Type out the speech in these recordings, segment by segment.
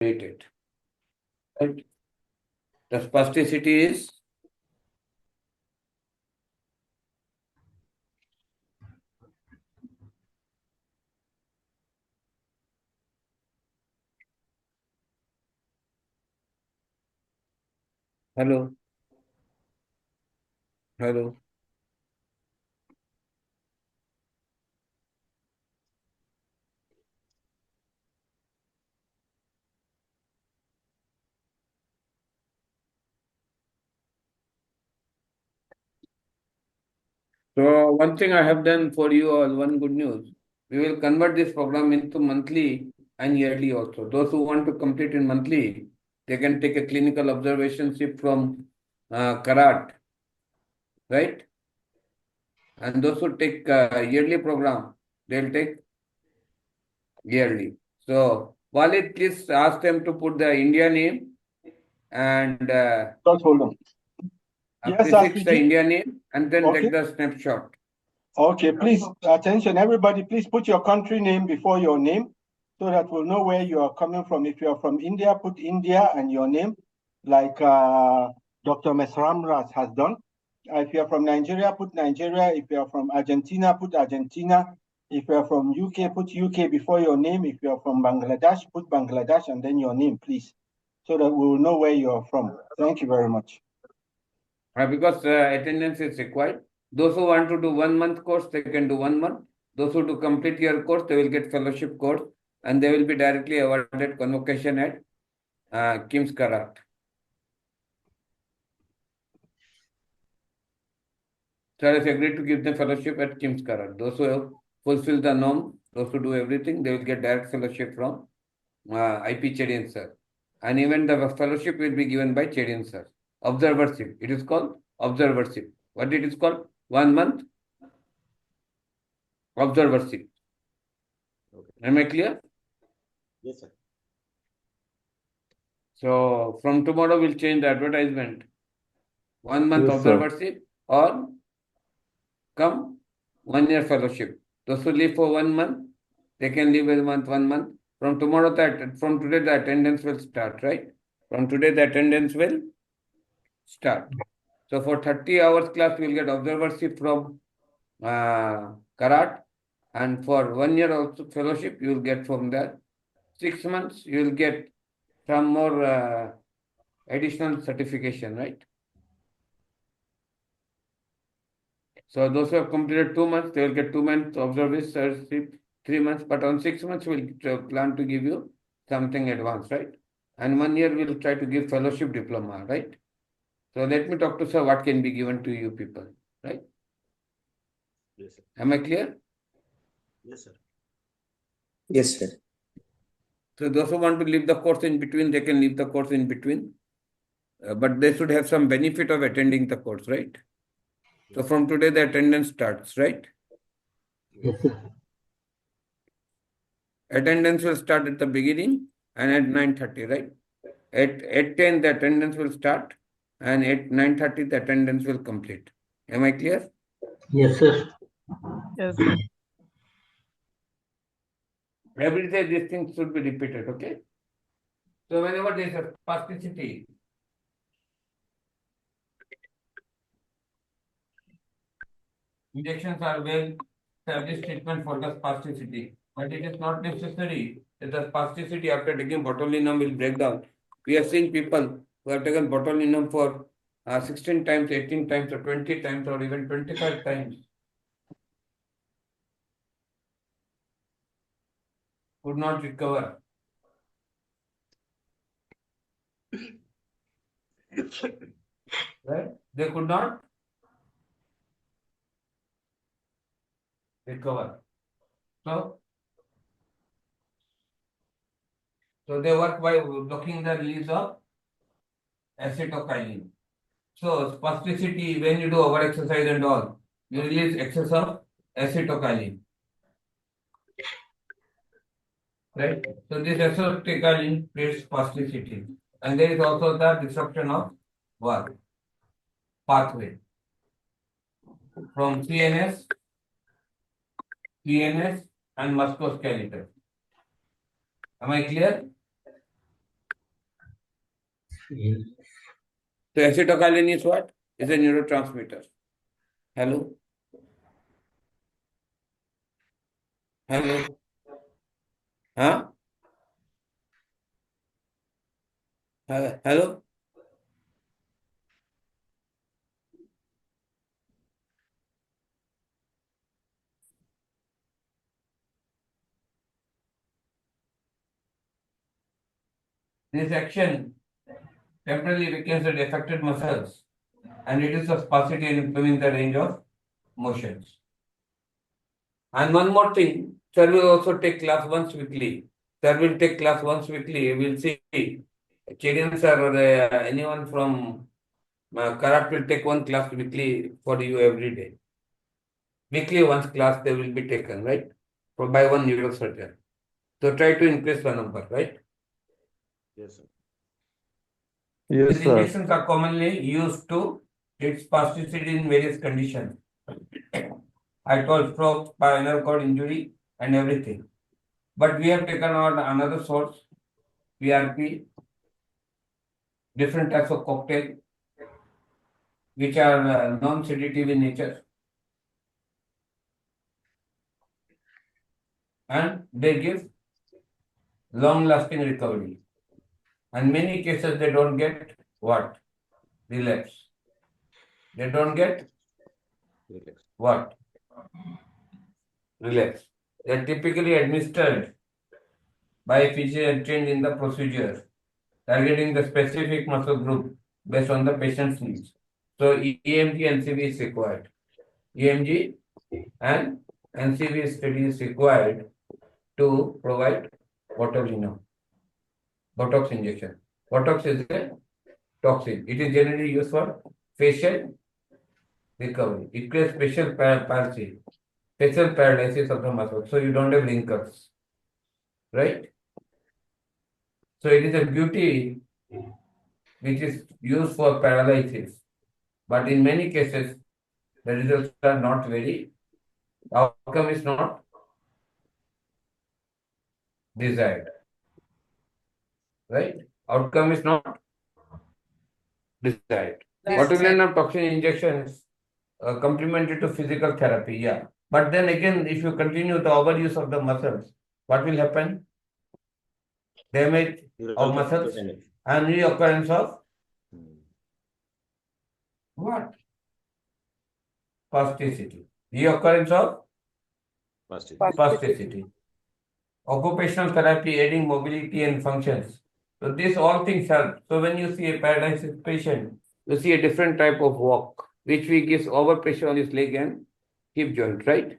it. Right? The spasticity is hello. Hello. So one thing I have done for you all, one good news. We will convert this program into monthly and yearly also. Those who want to complete in monthly, they can take a clinical observationship from Karat, right? And those who take yearly program, they'll take yearly. So Walid, please ask them to put the India name and Just hold on. Yes, prefix the Sastry. India name and then Okay. take the snapshot. Okay, please, attention, everybody, please put your country name before your name so that we'll know where you are coming from. If you are from India, put India and your name, like Dr. Mesramras has done. If you are from Nigeria, put Nigeria. If you are from Argentina, put Argentina. If you are from UK, put UK before your name. If you are from Bangladesh, put Bangladesh and then your name, please, so that we will know where you are from. Thank you very much. Because attendance is required. Those who want to do 1 month course, they can do 1 month. Those who do complete year course, they will get fellowship course and they will be directly awarded convocation at KIMS Karat. Sir has agreed to give them fellowship at KIMS Karat. Those who have fulfilled the norm, those who do everything, they will get direct fellowship from IP Chedian sir. And even the fellowship will be given by Chedian sir. Observership. It is called observership. What it is called? 1 month observership. Okay. Am I clear? Yes, sir. So from tomorrow we'll change the advertisement. 1 month Yes, sir. observership or come 1 year fellowship. Those who live for 1 month, they can live a month, 1 month. From tomorrow, from today, the attendance will start, right? From today, the attendance will start. So for 30 hours class, you will get observership from Karat. And for 1 year also fellowship, you will get from there. 6 months, you will get some more additional certification, right? So those who have completed 2 months, they will get 2 months observership, 3 months, but on 6 months, we'll plan to give you something advanced, right? And 1 year, we'll try to give fellowship diploma, right? So let me talk to sir what can be given to you people, right? Yes, sir. Am I clear? Yes, sir. Yes, sir. So those who want to leave the course in between, they can leave the course in between. But they should have some benefit of attending the course, right? So from today, the attendance starts, right? Yes, sir. Attendance will start at the beginning and at 9:30, right? At 8:10, the attendance will start and at 9:30, the attendance will complete. Am I clear? Yes, sir. Yes, sir. Every day, these things should be repeated, okay? So whenever there is a spasticity, injections are well established treatment for the spasticity, but it is not necessary that the spasticity after taking botulinum will break down. We have seen people who have taken botulinum for 16 times, 18 times, or 20 times, or even 25 times. Could not recover. Right? They could not recover. So they work by blocking the release of acetylcholine. So spasticity, when you do over exercise and all, you release excess of acetylcholine. Right? So this acetylcholine creates spasticity. And there is also the disruption of work pathway from CNS and musculoskeletal. Am I clear? Yes. So acetylcholine is what? Is a neurotransmitter. Hello? Hello? Huh? Hello? This action temporarily weakens the affected muscles and reduces spasticity and improving the range of motions. And one more thing, sir will also take class once weekly. Sir will take class once weekly. We will see Chedian sir or anyone from Karat will take one class weekly for you every day. Weekly once class they will be taken, right? By one neurosurgeon. So try to increase the number, right? Yes, sir. Yes, These sir. injections are commonly used to treat spasticity in various conditions. I told stroke, spinal cord injury, and everything. But we have taken on another source, PRP, different types of cocktail, which are non-sedative in nature. And they give long-lasting recovery. And many cases they don't get what? Relapse. They don't get Relax. what? Relapse. They are typically administered by a physician trained in the procedure, targeting the specific muscle group based on the patient's needs. So EMG and CV is required. EMG and NCV study is required to provide botulinum, Botox injection. Botox is a toxin. It is generally used for facial recovery. It creates facial palsy, facial paralysis of the muscle, so you don't have wrinkles, right? So it is a beauty which is used for paralysis, but in many cases the results are not very, outcome is not desired, right? Outcome is not desired. Botulinum toxin injections complementary to physical therapy, yeah. But then again, if you continue the overuse of the muscles, what will happen? Damage of muscles and reoccurrence of what? Spasticity. Reoccurrence of spasticity. Occupational therapy aiding mobility and functions. So these all things help. So when you see a paralysis patient, you see a different type of walk, which we gives overpressure on his leg and hip joint, right?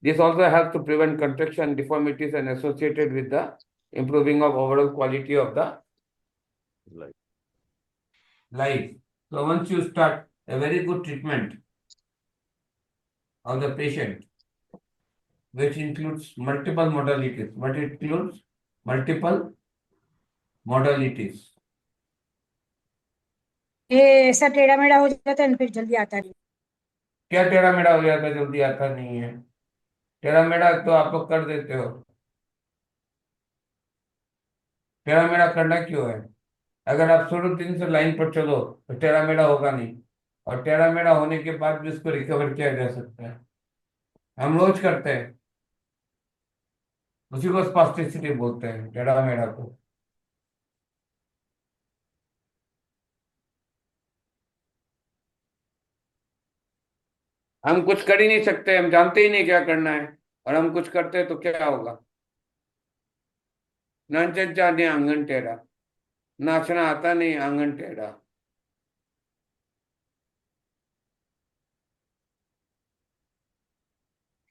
This also helps to prevent contraction deformities and associated with the improving of overall quality of the life. So once you start a very good treatment of the patient, which includes multiple modalities, but it includes multiple modalities. ये ऐसा टेढ़ा मेढ़ा हो जाता है फिर जल्दी आता नहीं। क्या टेढ़ा मेढ़ा हो जाता है जल्दी आता नहीं है? टेढ़ा मेढ़ा तो आप लोग कर देते हो, टेढ़ा मेढ़ा करना क्यों है? अगर आप शुरू दिन से लाइन पर चलो तो टेढ़ा मेढ़ा होगा नहीं, और टेढ़ा मेढ़ा होने के बाद भी उसको रिकवर किया जा सकता है। हम रोज करते हैं, उसी को स्पास्टिसिटी बोलते हैं, टेढ़ा मेढ़ा को। हम कुछ कर ही नहीं सकते, हम जानते ही नहीं क्या करना है, और हम कुछ करते हैं तो क्या होगा? नाचन जाने आंगन टेढ़ा, नाचना आता नहीं आंगन टेढ़ा।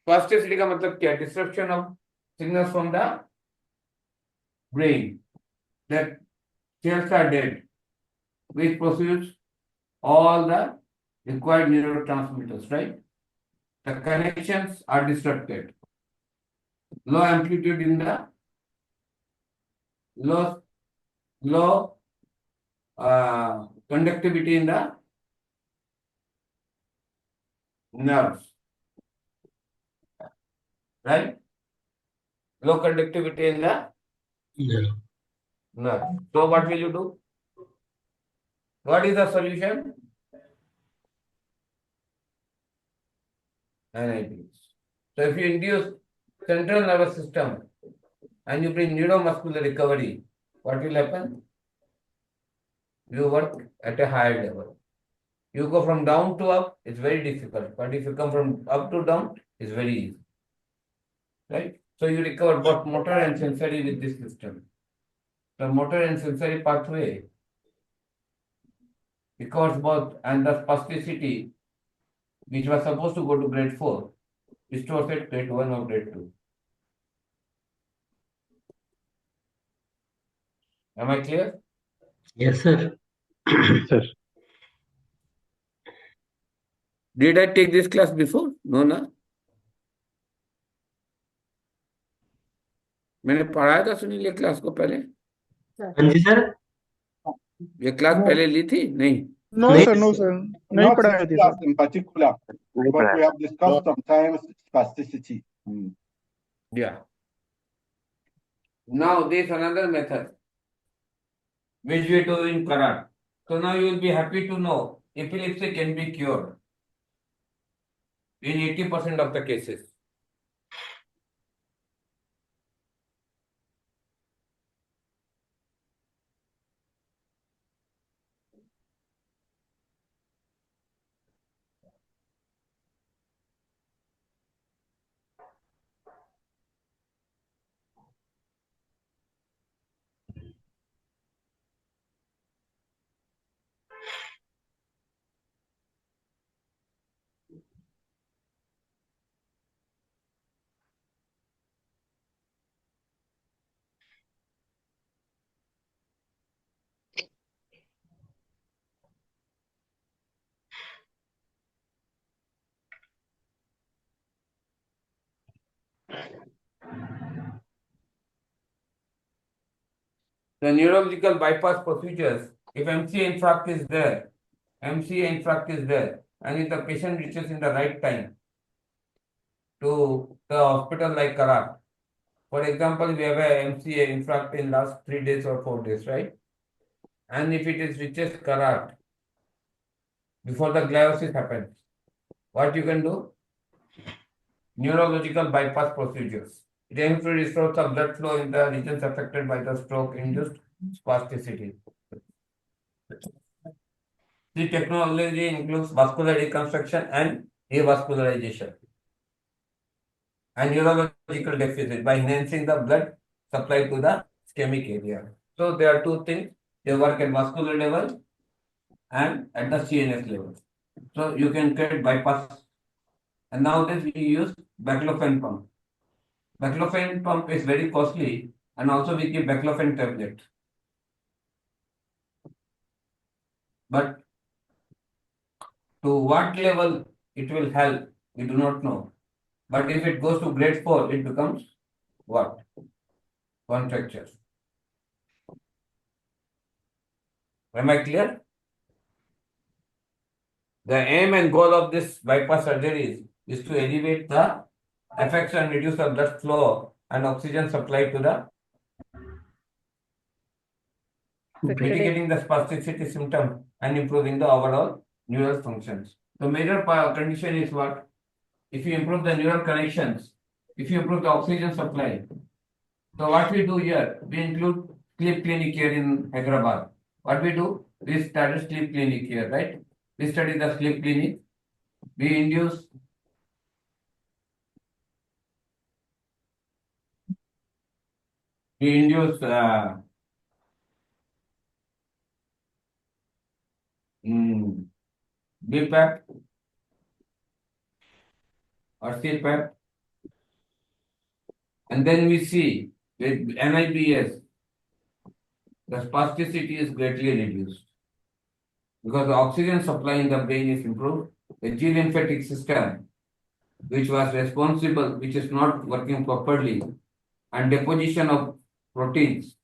स्पास्टिसिटी का मतलब क्या? Disruption of signals from the brain, that cells are dead, which produces all the required neurotransmitters, right? The connections are disrupted. Low amplitude in the low conductivity in the nerves, right? Low conductivity in the Yeah. No. So what will you do? What is the solution? NIDs. So if you induce central nervous system and you bring neuromuscular recovery, what will happen? You work at a higher level. You go from down to up, it's very difficult. But if you come from up to down, it's very easy. Right? So you recover both motor and sensory with this system. The motor and sensory pathway recovers both, and the spasticity, which was supposed to go to grade 4, restores at grade 1 or grade 2. Am I clear? Yes, sir. Sir. Did I take this class before? No, na? मैंने पढ़ाया था सुनील ये class को पहले हाँ जी sir. ये class पहले ली थी नहीं नो नहीं, सर नो सर नहीं Not पढ़ाया this थी class sir. in particular, but we have discussed sometimes spasticity. yeah now this another method which we do in Karate. So now you will be happy to know epilepsy can be cured in 80% of the cases. The neurological bypass procedures, if MCA infarct is there, and if the patient reaches in the right time to the hospital like Karak, for example, we have a MCA infarct in last 3 days or 4 days, right? And if it is reaches Karak before the gliosis happens, what you can do? Neurological bypass procedures. It aims to restore the blood flow in the regions affected by the stroke-induced spasticity. The technology includes vascular reconstruction and revascularization and neurological deficit by enhancing the blood supply to the ischemic area. So there are two things. They work at vascular level and at the CNS level. So you can get bypass. And nowadays we use baclofen pump. Baclofen pump is very costly, and also we give baclofen tablet. But to what level it will help, we do not know. But if it goes to grade 4, it becomes what? Contracture. Am I clear? The aim and goal of this bypass surgery is to alleviate the effects and reduce the blood flow and oxygen supply to the mitigating the spasticity symptom and improving the overall neural functions. The major condition is what? If you improve the neural connections, if you improve the oxygen supply. So what we do here, we include sleep clinic here in Hyderabad. What we do, we started sleep clinic here, right? We study the sleep clinic. We induce BPAP or CPAP, and then we see with NIBS, the spasticity is greatly reduced because the oxygen supply in the brain is improved. The G lymphatic system, which was responsible, which is not working properly, and deposition of proteins,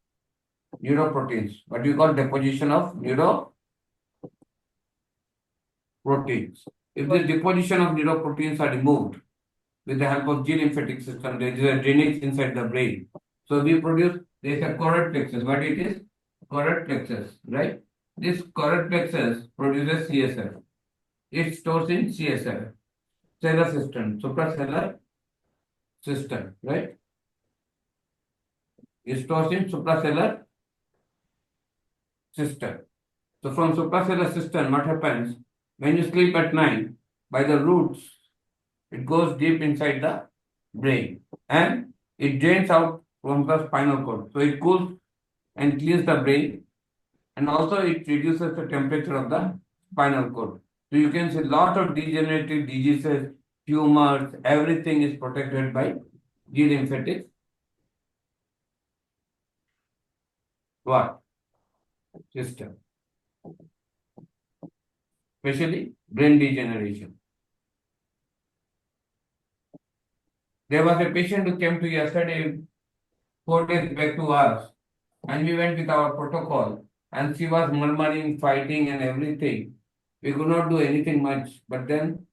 neuroproteins. What do you call deposition of neuroproteins? If the deposition of neuroproteins are removed with the help of G lymphatic system, there is a drainage inside the brain. So we produce, there's a choroid plexus. What it is? Choroid plexus, right? This choroid plexus produces CSF. It stores in CSF, cellular system, supracellular system, right? It stores in supracellular system. So from supracellular system, what happens? When you sleep at night, by the roots, it goes deep inside the brain and it drains out from the spinal cord. So it cools and cleans the brain, and also it reduces the temperature of the spinal cord. So you can see a lot of degenerative diseases, tumors, everything is protected by G lymphatic what? System. Especially brain degeneration. There was a patient who came to yesterday, 4 days back to us, and we went with our protocol, and she was murmuring, fighting, and everything. We could not do anything much, but then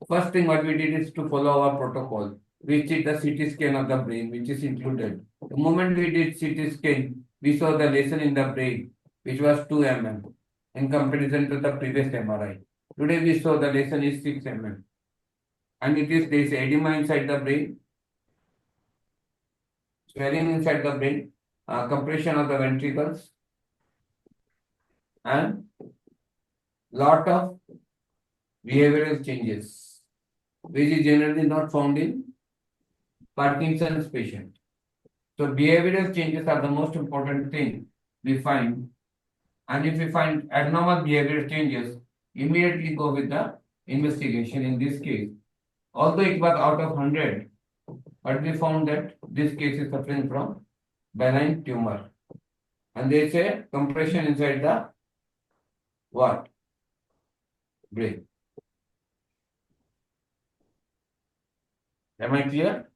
first thing what we did is to follow our protocol. We did the CT scan of the brain, which is included. The moment we did CT scan, we saw the lesion in the brain, which was 2 mm in comparison to the previous MRI. Today we saw the lesion is 6 mm. And there is edema inside the brain, swelling inside the brain, compression of the ventricles, and lot of behavioral changes, which is generally not found in Parkinson's patient. So behavioral changes are the most important thing we find. And if we find abnormal behavioral changes, immediately go with the investigation in this case. Although it was out of 100, but we found that this case is suffering from benign tumor. And they say compression inside the what? Brain. Am I clear?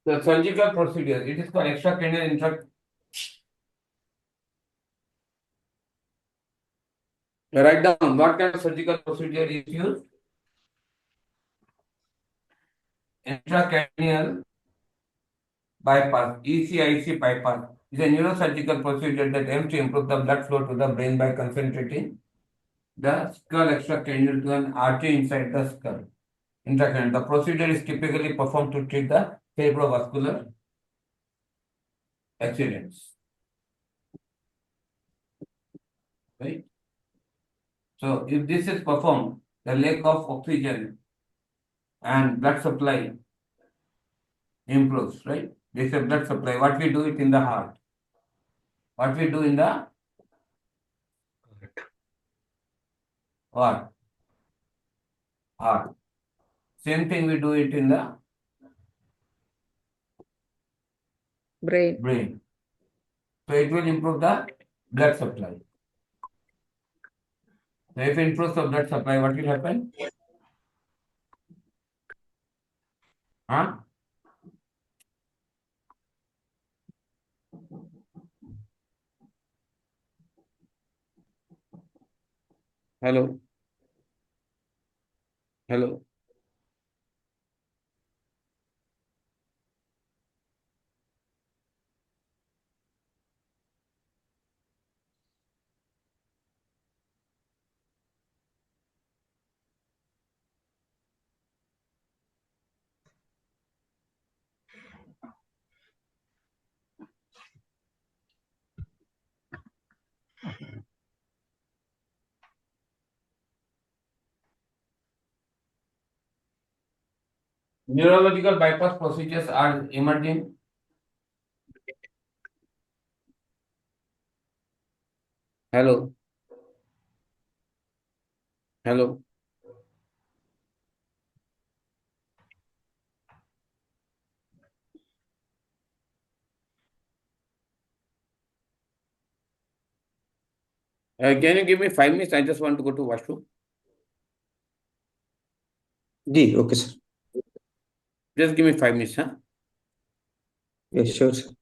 The surgical procedure, it is called extracranial Write down what kind of surgical procedure is used. Intracranial bypass, ECIC bypass, is a neurosurgical procedure that aims to improve the blood flow to the brain by concentrating the skull extracranial to an artery inside the skull. Intracranial. The procedure is typically performed to treat the cerebrovascular accidents. Right? So if this is performed, the lack of oxygen and blood supply improves, right? This is blood supply. What we do it in the heart. What we do in the what? Heart. Same thing we do it in the brain. So it will improve the blood supply. So if it improves the blood supply, what will happen? Huh? Hello? Hello? Neurological bypass procedures are emerging. Hello. Hello. Can you give me 5 minutes? I just want to go to washroom. जी okay sir Just give me 5 minutes, huh? Yes sure sir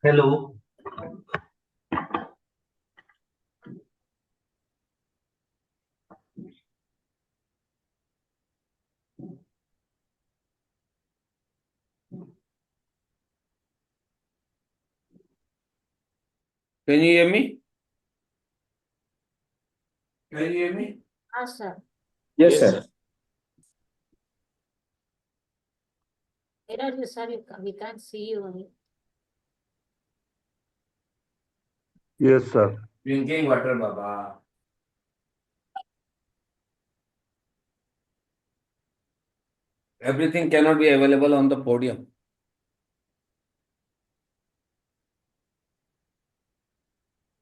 Hello. Can you hear me? Can you hear me? sir. Yes, sir. Where are you, sir? We can't see you. Yes, sir. Drinking water, Baba. Everything cannot be available on the podium.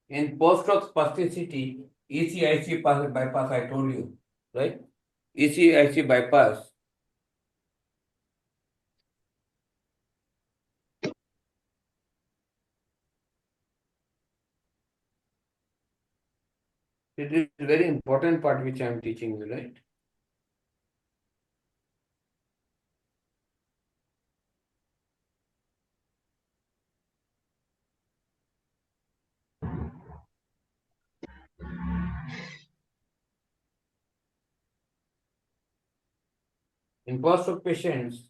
In post-stroke spasticity, ECIC bypass, I told you, right? ECIC bypass. It is a very important part which I am teaching you, right? In post-stroke patients,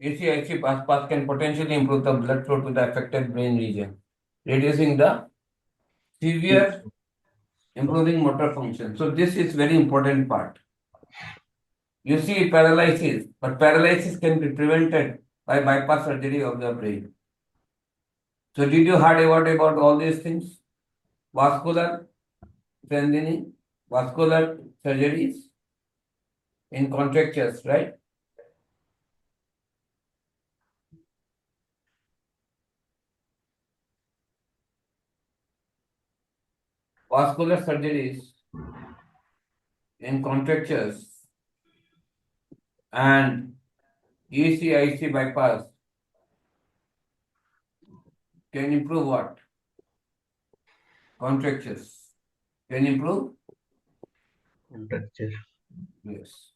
ECIC bypass can potentially improve the blood flow to the affected brain region, reducing the severe, improving motor function. So this is very important part. You see paralysis, but paralysis can be prevented by bypass surgery of the brain. So did you heard about all these things? Vascular strengthening, vascular surgeries in contractures, right? Vascular surgeries in contractures and ECIC bypass can improve what? Contractures. Can improve? Contracture. Yes.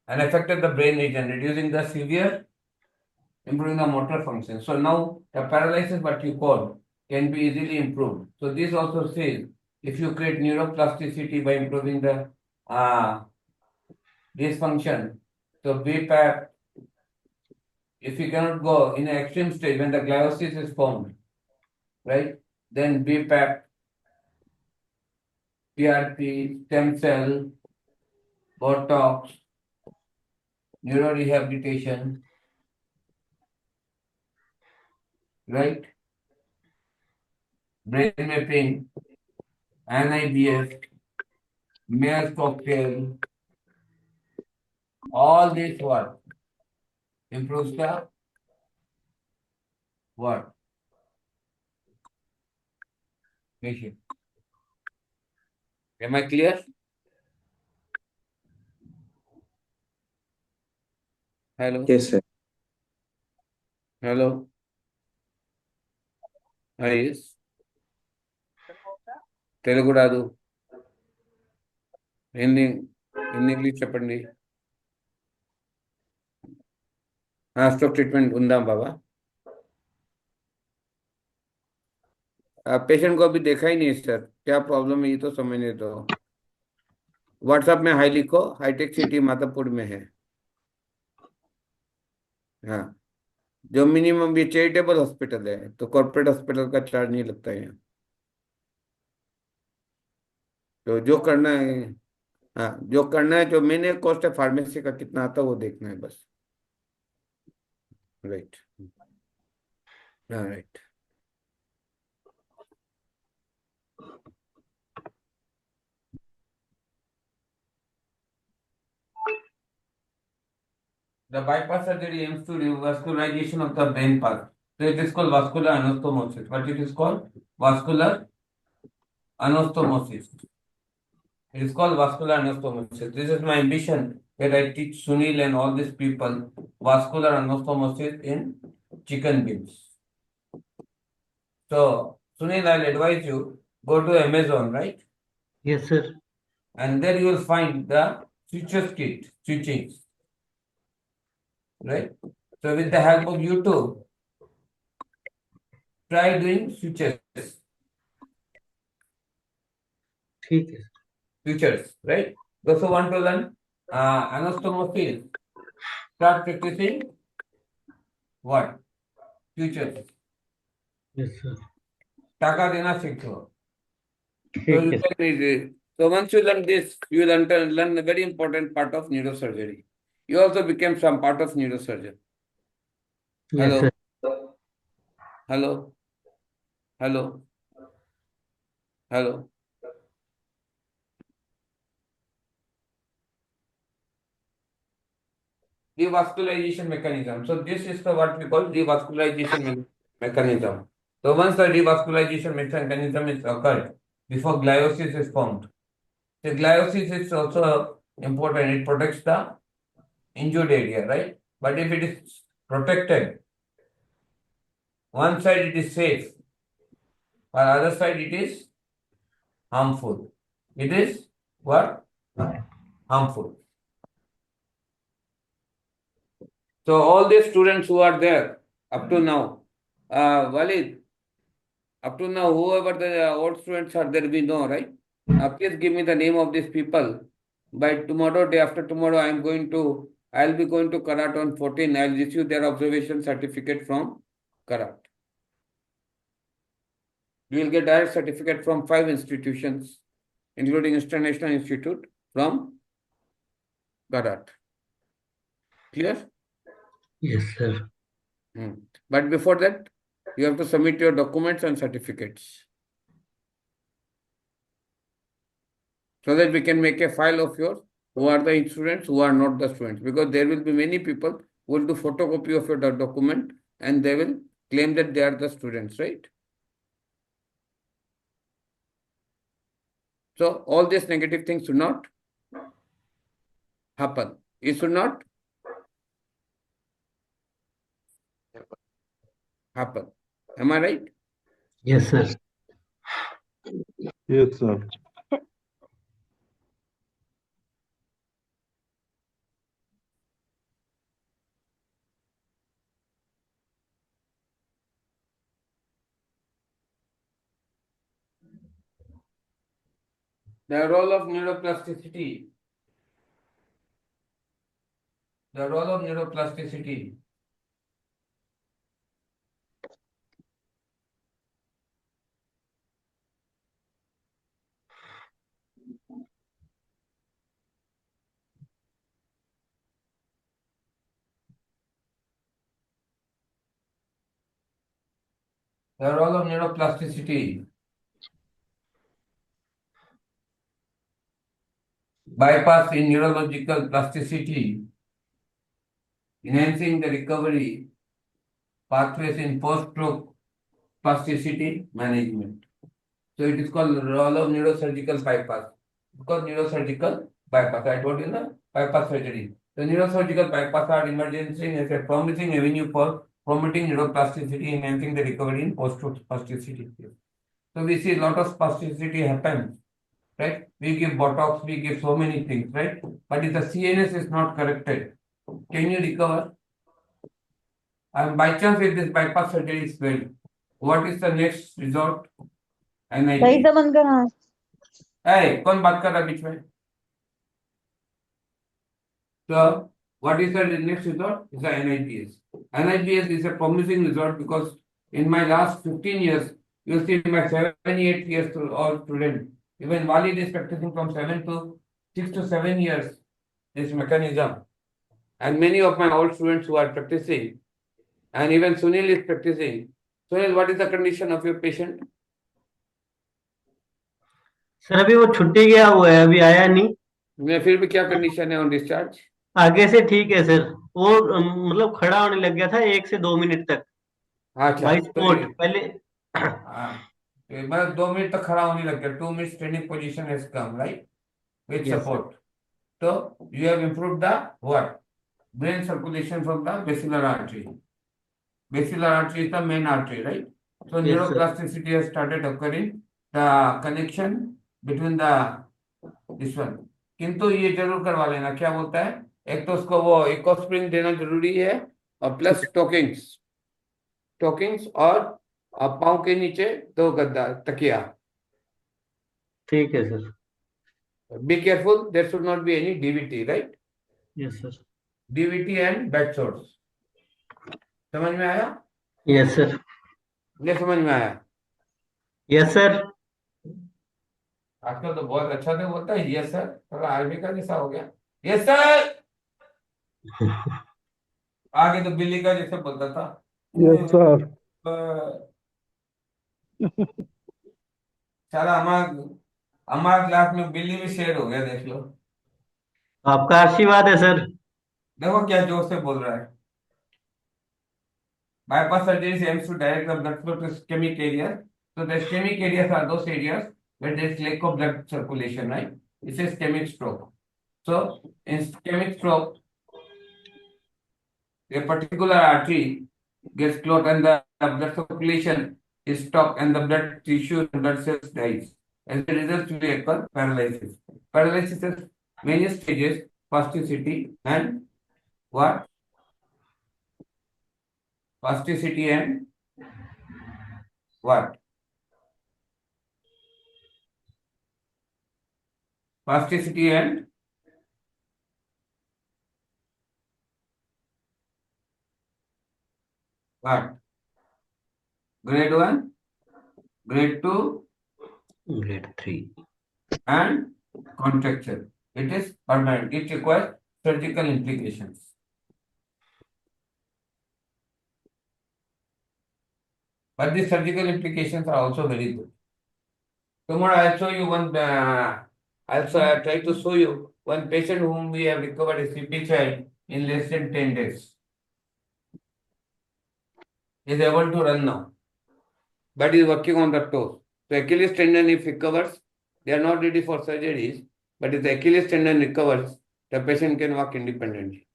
And affected the brain region, reducing the severe, improving the motor function. So now the paralysis, what you call, can be easily improved. So this also says if you create neuroplasticity by improving the dysfunction, so BPAP, if you cannot go in an extreme stage when the gliosis is formed, right? Then BPAP, PRP, stem cell, Botox, neurorehabilitation, right? Brain mapping, NIBS, Mayor's cocktail, all this what? Improves the what? Patient. Am I clear? Hello? Yes, sir. Hello? Yes. Telugu రాదు ఎన్ని English చెప్పండి stroke treatment ఉందా బాబా patient को अभी देखा ही नहीं sir, क्या problem है ये तो समझने दो। व्हाट्सएप में हाई लिखो, हाईटेक सिटी मातापुर में है। हाँ, जो मिनिमम ये चैरिटेबल हॉस्पिटल है तो कॉर्पोरेट हॉस्पिटल का चार्ज नहीं लगता है यहाँ। तो जो करना है, हाँ जो करना है, जो मैंने कॉस्ट है फार्मेसी का कितना आता है वो देखना है बस। राइट, हाँ right. The bypass surgery aims to revascularization of the brain path. So it is called vascular anastomosis. What it is called? Vascular anastomosis. It is called vascular anastomosis. This is my ambition that I teach Sunil and all these people vascular anastomosis in chicken beans. So Sunil, I'll advise you, go to Amazon, right? Yes, sir. And there you will find the switches kit, switching, right? So with the help of YouTube, try doing switches, ठीक है. switches, right? Those who want to learn anastomosis, start practicing what? Switches. Yes, sir. Taka dena sikho. So ठीक you है. can read it. So once you learn this, you will learn a very important part of neurosurgery. You also became some part of neurosurgeon. Yes, Hello, sir. hello, hello, hello. Revascularization mechanism. So this is the what we call revascularization mechanism. So once the revascularization mechanism is occurred, before gliosis is formed. The gliosis is also important. It protects the injured area, right? But if it is protected, one side it is safe, while other side it is harmful. It is what? Harmful. So all the students who are there up to now, Walid, up to now, whoever the old students are there, we know, right? Please give me the name of these people. By tomorrow, day after tomorrow, I'll be going to Karat on 14. I'll issue their observation certificate from Karat. You will get direct certificate from 5 institutions, including International Institute from Karat. Clear? Yes, sir. But before that, you have to submit your documents and certificates, so that we can make a file of yours, who are the students, who are not the students. Because there will be many people who will do photocopy of your document and they will claim that they are the students, right? So all these negative things should not happen. It should not happen. Am I right? Yes, sir. Yes, sir. The role of neuroplasticity. The role of neuroplasticity. The role of neuroplasticity. Bypass in neurological plasticity, enhancing the recovery pathways in post-stroke plasticity management. So it is called role of neurosurgical bypass. Because neurosurgical bypass, I told you the bypass surgery. The neurosurgical bypass are emerging as a promising avenue for promoting neuroplasticity, enhancing the recovery in post-stroke plasticity. So we see a lot of spasticity happen, right? We give Botox, we give so many things, right? But if the CNS is not corrected, can you recover? And by chance, if this bypass surgery is failed, what is the next resort? NIPS. बंद कर हाँ कौन बात कर रहा है बीच में? So, what is the next result? Is the NIPS. NIPS is a promising result because in my last 15 years, you see my 7, 8 years to all students, even Walid is practicing from 6 to 7 years, this mechanism. And many of my old students who are practicing, and even Sunil is practicing. Sunil, what is the condition of your patient? Sir अभी वो छुट्टी गया हुआ है, अभी आया नहीं। मैं फिर भी क्या कंडीशन है ऑन डिस्चार्ज? आगे से ठीक है सर, वो मतलब खड़ा होने लग गया था 1 से 2 मिनट तक अच्छा बाई तो स्पॉट पहले। मतलब 2 मिनट तक खड़ा होने लग गया, 2 minute standing position has come, right, with Yes, support. So you have improved the what? Brain circulation from the basilar artery. Basilar artery is the main artery, right? So Yes, sir. neuroplasticity has started occurring. The connection between the this one. किंतु ये जरूर करवा लेना, क्या बोलता है, एक तो उसको वो इकोस्प्रिन देना जरूरी है और प्लस टोकिंग्स और पाँव के नीचे 2 गद्दा तकिया. ठीक है sir. Be careful, there should not be any DVT, right? Yes sir. DVT and bed sores. समझ में आया? Yes sir. नहीं समझ में आया? Yes sir. आजकल तो बहुत अच्छा से बोलता है यस सर, थोड़ा आर्मी का जैसा हो गया, यस सर. आगे तो बिल्ली का जैसे बोलता था, Yes, sir. साला हमारा क्लास में बिल्ली भी शेर हो गया, देख लो. आपका आशीर्वाद है सर। देखो क्या जोर से बोल रहा है. Bypass surgery aims to direct the blood flow to ischemic areas. So the ischemic areas are those areas where there is lack of blood circulation, right? It's a ischemic stroke. So in ischemic stroke, a particular artery gets clogged and the blood circulation is stopped and the blood tissue and blood cells dies. As a result, we occur paralysis. Paralysis has many stages: spasticity and what? Spasticity and what? Spasticity and what? Grade 1, grade 2, grade 3। and contracture. It is permanent. It requires surgical implications. But the surgical implications are also very good. Tomorrow I'll show you one. I'll try to show you one patient whom we have recovered a CP child in less than 10 days. He is able to run now, but he is working on the toes. So Achilles tendon, if recovers, they are not ready for surgeries. But if the Achilles tendon recovers, the patient can walk independently.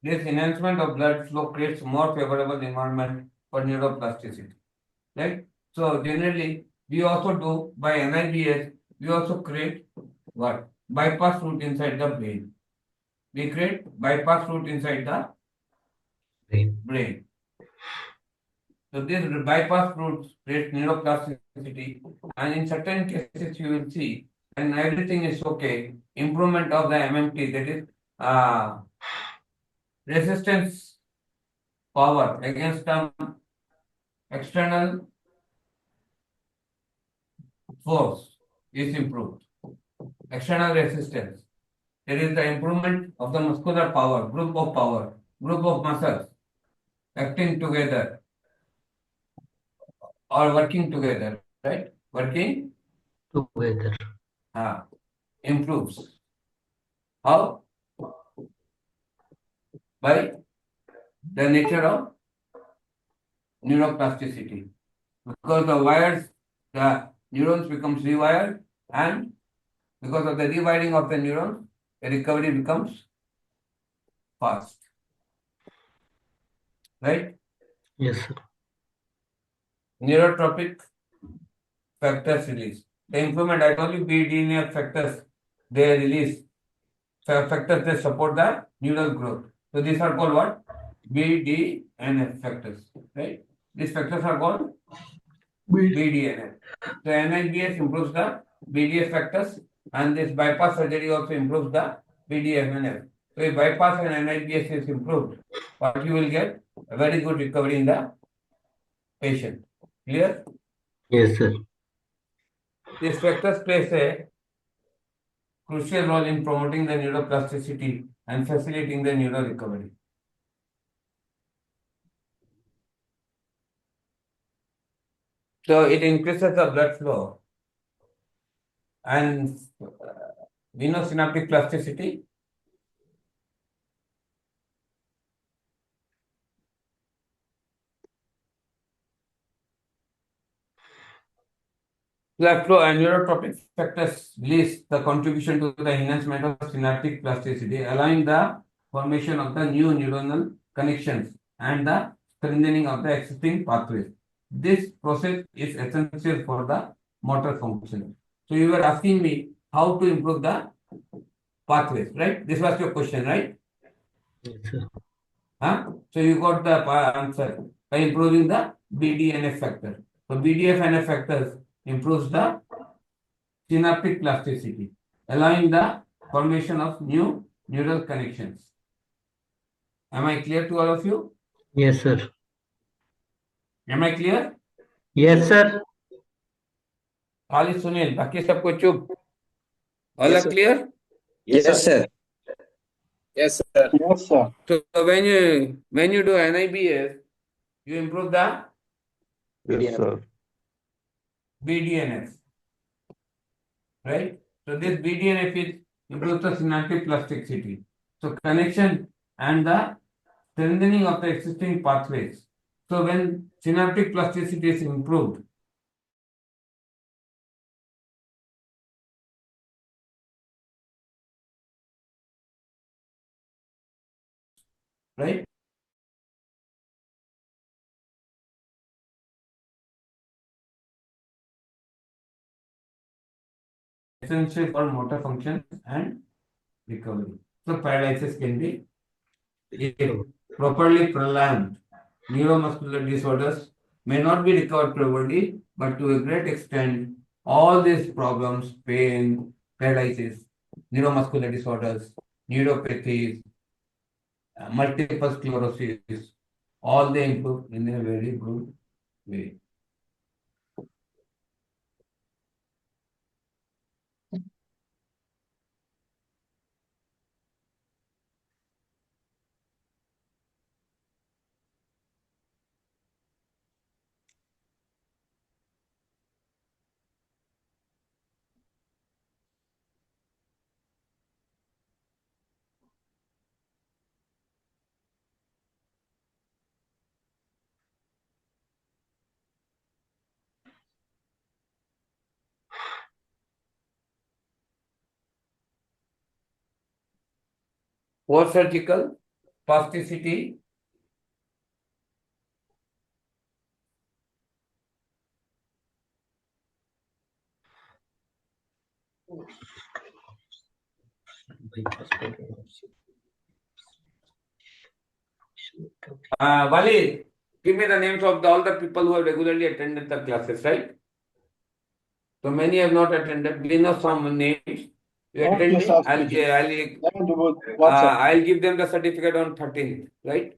This enhancement of blood flow creates more favorable environment for neuroplasticity, right? So generally, we also do by NIBS, we also create what? Bypass route inside the brain. We create bypass route inside the brain. So this bypass route creates neuroplasticity, and in certain cases you will see, and everything is okay, improvement of the MMT, that is resistance power against the external force is improved. External resistance. There is the improvement of the muscular power, group of muscles acting together or working together, right? Working together. improves. How? By the nature of neuroplasticity. Because the wires, the neurons becomes rewired, and because of the rewiring of the neurons, the recovery becomes fast. Right? Yes sir. Neurotropic factors release. The improvement, I told you, BDNF factors, they release factors that support the neural growth. So these are called what? B, D, and F factors, right? These factors are called B, D, and F. So NIBS improves the BDF factors, and this bypass surgery also improves the BDF and F. So if bypass and NIBS is improved, what you will get? A very good recovery in the patient. Clear? Yes, sir. These factors plays a crucial role in promoting the neuroplasticity and facilitating the neuro recovery. So it increases the blood flow and we know synaptic plasticity. Blood flow and neurotropic factors release the contribution to the enhancement of synaptic plasticity, allowing the formation of the new neuronal connections and the strengthening of the existing pathways. This process is essential for the motor function. So you were asking me how to improve the pathways, right? This was your question, right? Yes, sir. Huh? So you got the answer by improving the BDNF factor. So BDNF factors improves the synaptic plasticity, allowing the formation of new neural connections. Am I clear to all of you? Yes, sir. Am I clear? Yes, sir. खाली सुनील बाकी सबको चुप all Yes, are sir. clear? Yes, sir. Yes, sir. So when you do NIBS, you improve the Yes, sir. BDNF, right? So this BDNF is improves the synaptic plasticity. So connection and the strengthening of the existing pathways. So when synaptic plasticity is improved, right? Essential for motor function and recovery. So paralysis can be if properly prolonged. Neuromuscular disorders may not be recovered properly, but to a great extent, all these problems, pain, paralysis, neuromuscular disorders, neuropathies, multiple sclerosis, all they improve in a very good way. Post surgical plasticity. Wali, give me the names of all the people who have regularly attended the classes, right? So many have not attended. We know some names. You Okay, attending? Sastry. WhatsApp. I'll give them the certificate on 13th, right?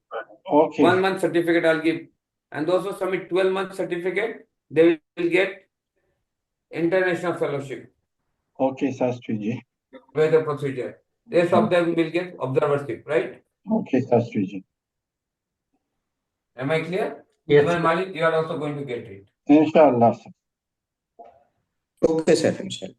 Okay. 1 month certificate I'll give. And those who submit 12-month certificate, they will get international fellowship Okay, Sastry ji. by the procedure. Rest of them will get observership, right? Okay, Sastry ji. Am I clear? Yes, Even sir. Malik, you are also going to get it. Inshallah, sir. Okay, sir. Inshallah.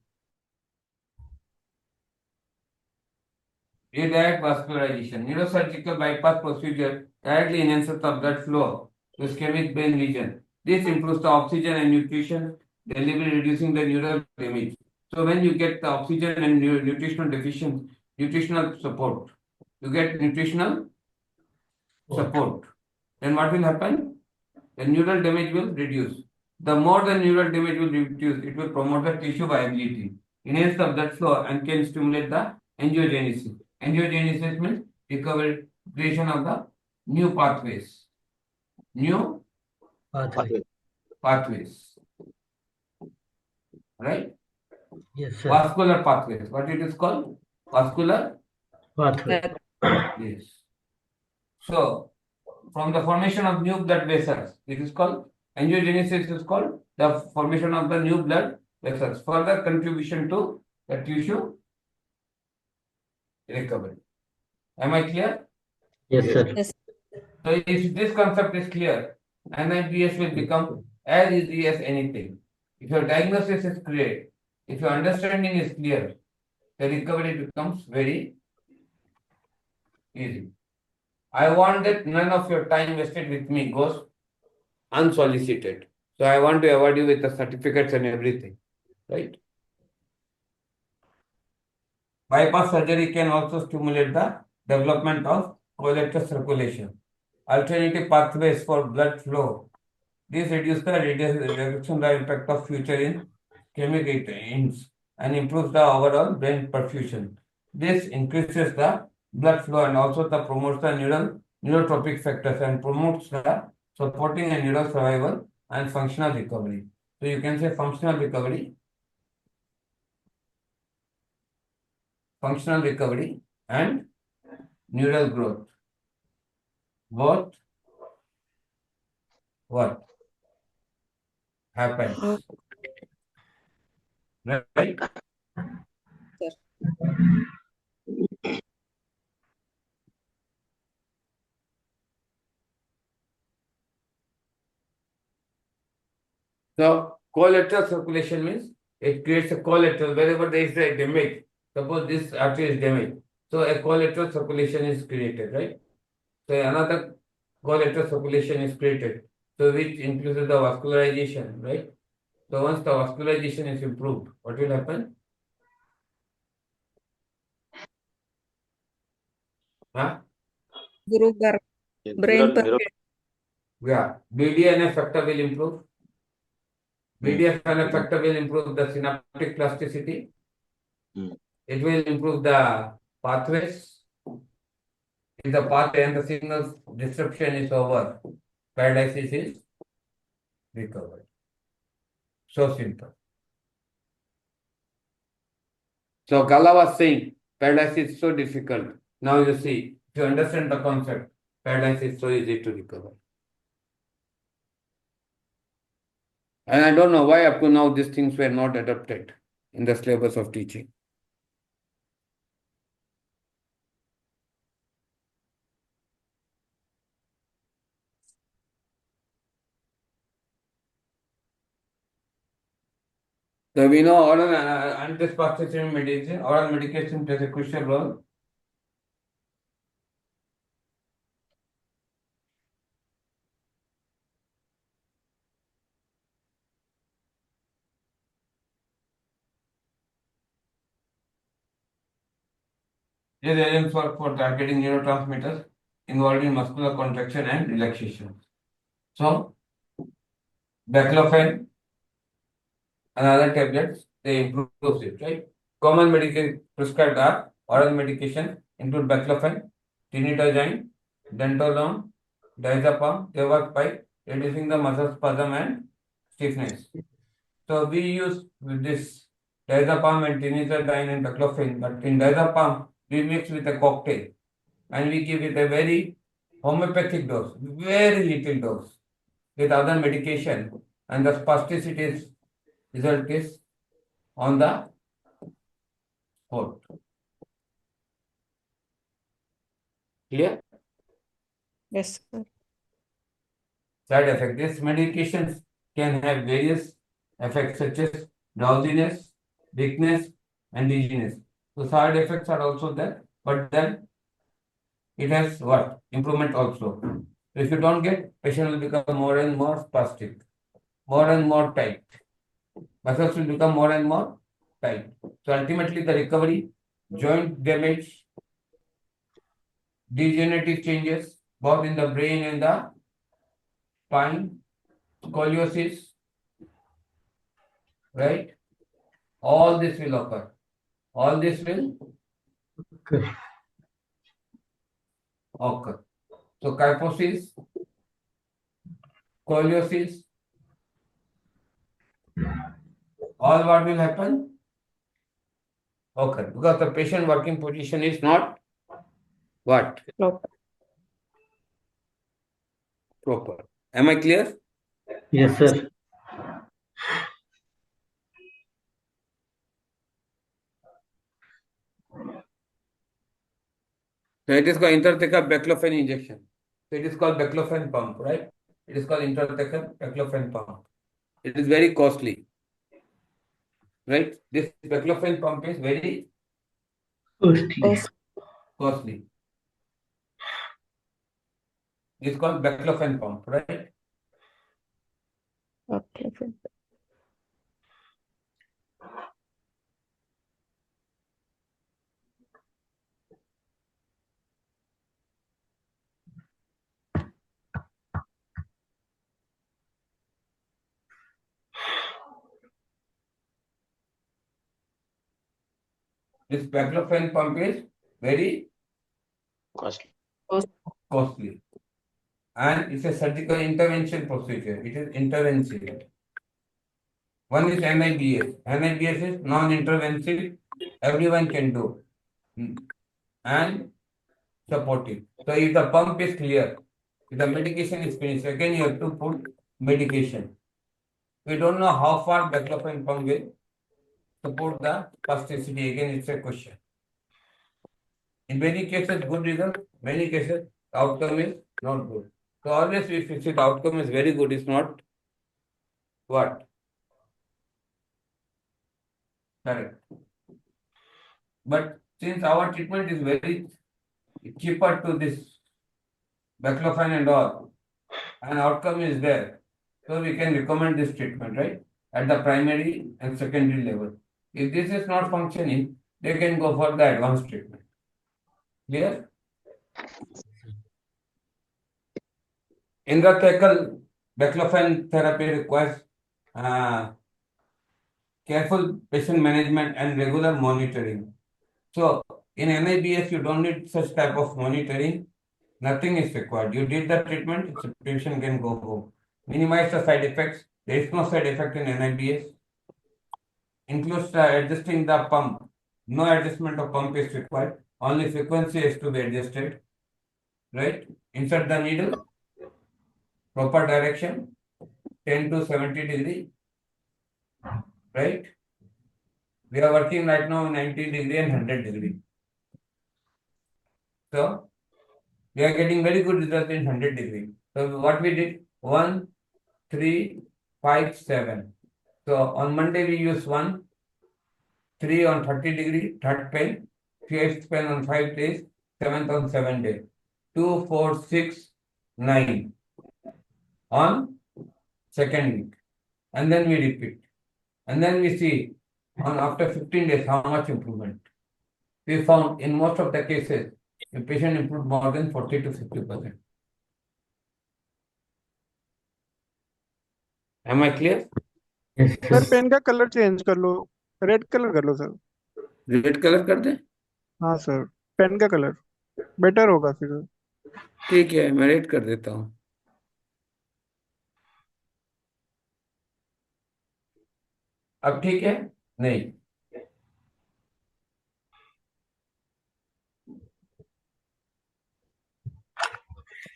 Redirect vascularization. Neurosurgical bypass procedure directly enhances the blood flow to ischemic brain region. This improves the oxygen and nutrition delivery, reducing the neural damage. So when you get the oxygen and nutritional support, you get nutritional support. Then what will happen? The neural damage will reduce. The more the neural damage will reduce, it will promote the tissue viability, enhance the blood flow, and can stimulate the angiogenesis. Angiogenesis means recovery, creation of the new pathways. New pathway. pathways. Right? Yes, sir. Vascular pathways. What it is called? Vascular? Pathway. Yes. So, from the formation of new blood vessels, it is called angiogenesis is called the formation of the new blood vessels. Further contribution to the tissue recovery. Am I clear? Yes, sir. So if this concept is clear, NIPS will become as easy as anything. If your diagnosis is clear, if your understanding is clear, the recovery becomes very easy. I want that none of your time wasted with me goes unsolicited. So I want to award you with the certificates and everything, right? Bypass surgery can also stimulate the development of collateral circulation. Alternative pathways for blood flow. This reduces the reduction the impact of future in ischemic ends and improves the overall brain perfusion. This increases the blood flow and also the promotes the neurotropic factors and promotes the supporting and neural survival and functional recovery. So you can say functional recovery and neural growth. What happens? Right? So collateral circulation means it creates a collateral wherever there is a damage. Suppose this artery is damaged. So a collateral circulation is created, right? So another collateral circulation is created. So which includes the vascularization, right? So once the vascularization is improved, what will happen? Huh? Brain Yeah. BDNF factor will improve. BDNF factor will improve the synaptic plasticity. It will improve the pathways. If the pathway and the signal disruption is over, paralysis is recovered. So simple. So Kala was saying paralysis is so difficult. Now you see, if you understand the concept, paralysis is so easy to recover. And I don't know why up to now these things were not adopted in the syllabus of teaching. So we know oral antispastic medicine, oral medication plays a crucial role. These agents work for targeting neurotransmitters involved in muscular contraction and relaxation. So, baclofen and other tablets, they improve it, right? Common medication prescribed are oral medication, include baclofen, tinidazine, dentalone, diazepam. They work by reducing the muscle spasm and stiffness. So we use this diazepam and tinidazine and baclofen, but in diazepam we mix with a cocktail and we give it a very homeopathic dose, very little dose with other medication, and the spasticity result is on the spot. Clear? Yes, sir. Side effect. These medications can have various effects such as drowsiness, weakness, and dizziness. So side effects are also there, but then it has what? Improvement also. If you don't get, patient will become more and more spastic, more and more tight. Muscles will become more and more tight. So ultimately the recovery, joint damage, degenerative changes, both in the brain and the spine, scoliosis, right? All this will occur. All this will Okay. occur. So kyphosis, scoliosis, all what will happen? Okay, because the patient working position is not what? Proper. Proper. Am I clear? Yes, sir. So it is called intrathecal baclofen injection. So it is called baclofen pump, right? It is called intrathecal baclofen pump. It is very costly, right? This baclofen pump is very Costly. costly. It is called baclofen pump, right? Okay. This baclofen pump is very Costly. costly. And it's a surgical intervention procedure. It is intervention. One is NIBS. NIBS is non-intervensive. Everyone can do. And supportive. So if the pump is clear, if the medication is finished, again you have to put medication. We don't know how far baclofen pump will support the spasticity. Again, it's a question. In many cases, good result. Many cases, outcome is not good. So always if you see the outcome is very good, it's not what? Correct. But since our treatment is very cheaper to this baclofen and all, and outcome is there, so we can recommend this treatment, right? At the primary and secondary level. If this is not functioning, they can go for the advanced treatment. Clear? Intrathecal baclofen therapy requires careful patient management and regular monitoring. So in NIBS, you don't need such type of monitoring. Nothing is required. You did the treatment, the patient can go home. Minimize the side effects. There is no side effect in NIBS. Includes adjusting the pump. No adjustment of pump is required. Only frequency is to be adjusted. Right? Insert the needle. Proper direction. 10 to 70 degree. Right? We are working right now 90 degree and 100 degree. So we are getting very good result in 100 degree. So what we did? 1, 3, 5, 7. So on Monday we use 1, 3 on 30 degree, third pen, 5th pen on 5 days, 7th on 7 days. 2, 4, 6, 9 on second week. And then we repeat. And then we see on after 15 days how much improvement. We found in most of the cases, the patient improved more than 40 to 50%. Am I clear? Yes, sir sir. Pen का colour change कर लो, red colour कर लो sir. Red colour कर दे? हाँ sir, pen का colour better होगा फिर। ठीक है, मैं रेड कर देता हूँ। अब ठीक है? नहीं,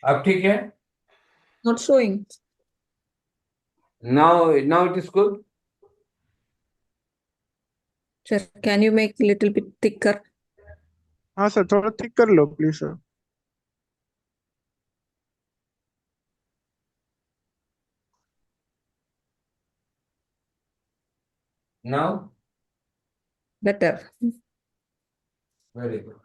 अब ठीक है? Not showing. Now it is good. Sir, can you make little bit thicker? हाँ सर, थोड़ा थिक कर लो please sir. Now, Better. very good.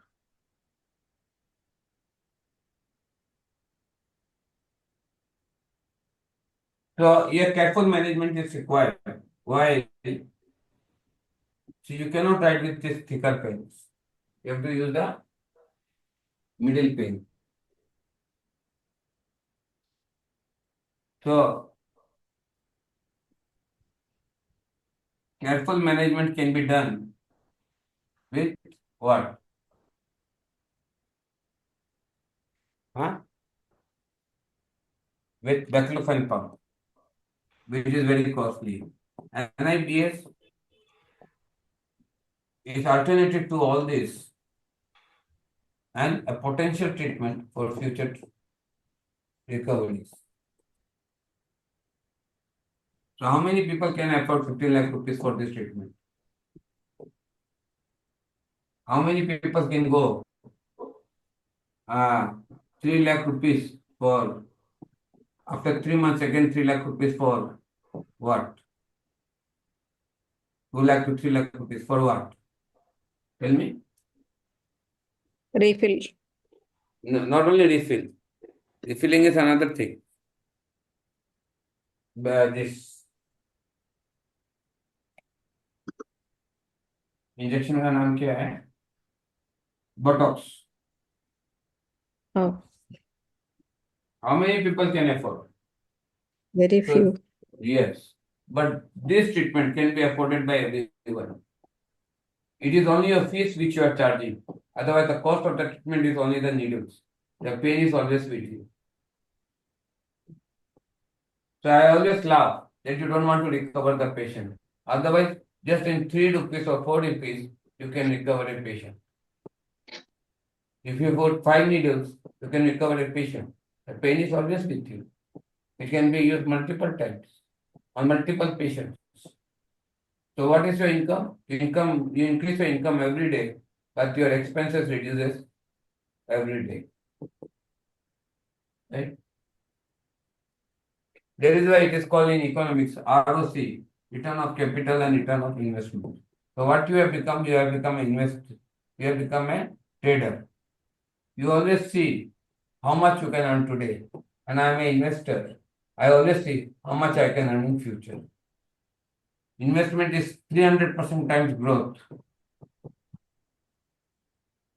So here careful management is required. Why? So you cannot write with this thicker pens. You have to use the middle pen. So careful management can be done with what? Huh? with baclofen pump, which is very costly. NIBS is alternative to all this and a potential treatment for future recoveries. So how many people can afford 15 lakh rupees for this treatment? How many people can go 3 lakh rupees for after 3 months again 3 lakh rupees for what? 2 lakh to 3 lakh rupees for what? Tell me. Refill. No, not only refill. Refilling is another thing. This injection का नाम क्या है? Botox. Oh, How many people can afford? very So, few. yes, but this treatment can be afforded by everyone. It is only your fees which you are charging. Otherwise, the cost of the treatment is only the needles. The pain is always with you. So I always laugh that you don't want to recover the patient. Otherwise, just in 3 rupees or 4 rupees, you can recover a patient. If you put 5 needles, you can recover a patient. The pain is always with you. It can be used multiple times on multiple patients. So what is your income? You increase your income every day, but your expenses reduces every day. Right? That is why it is called in economics ROC, return of capital and return of investment. So what you have become an investor. You have become a trader. You always see how much you can earn today. And I am an investor. I always see how much I can earn in future. Investment is 300% times growth.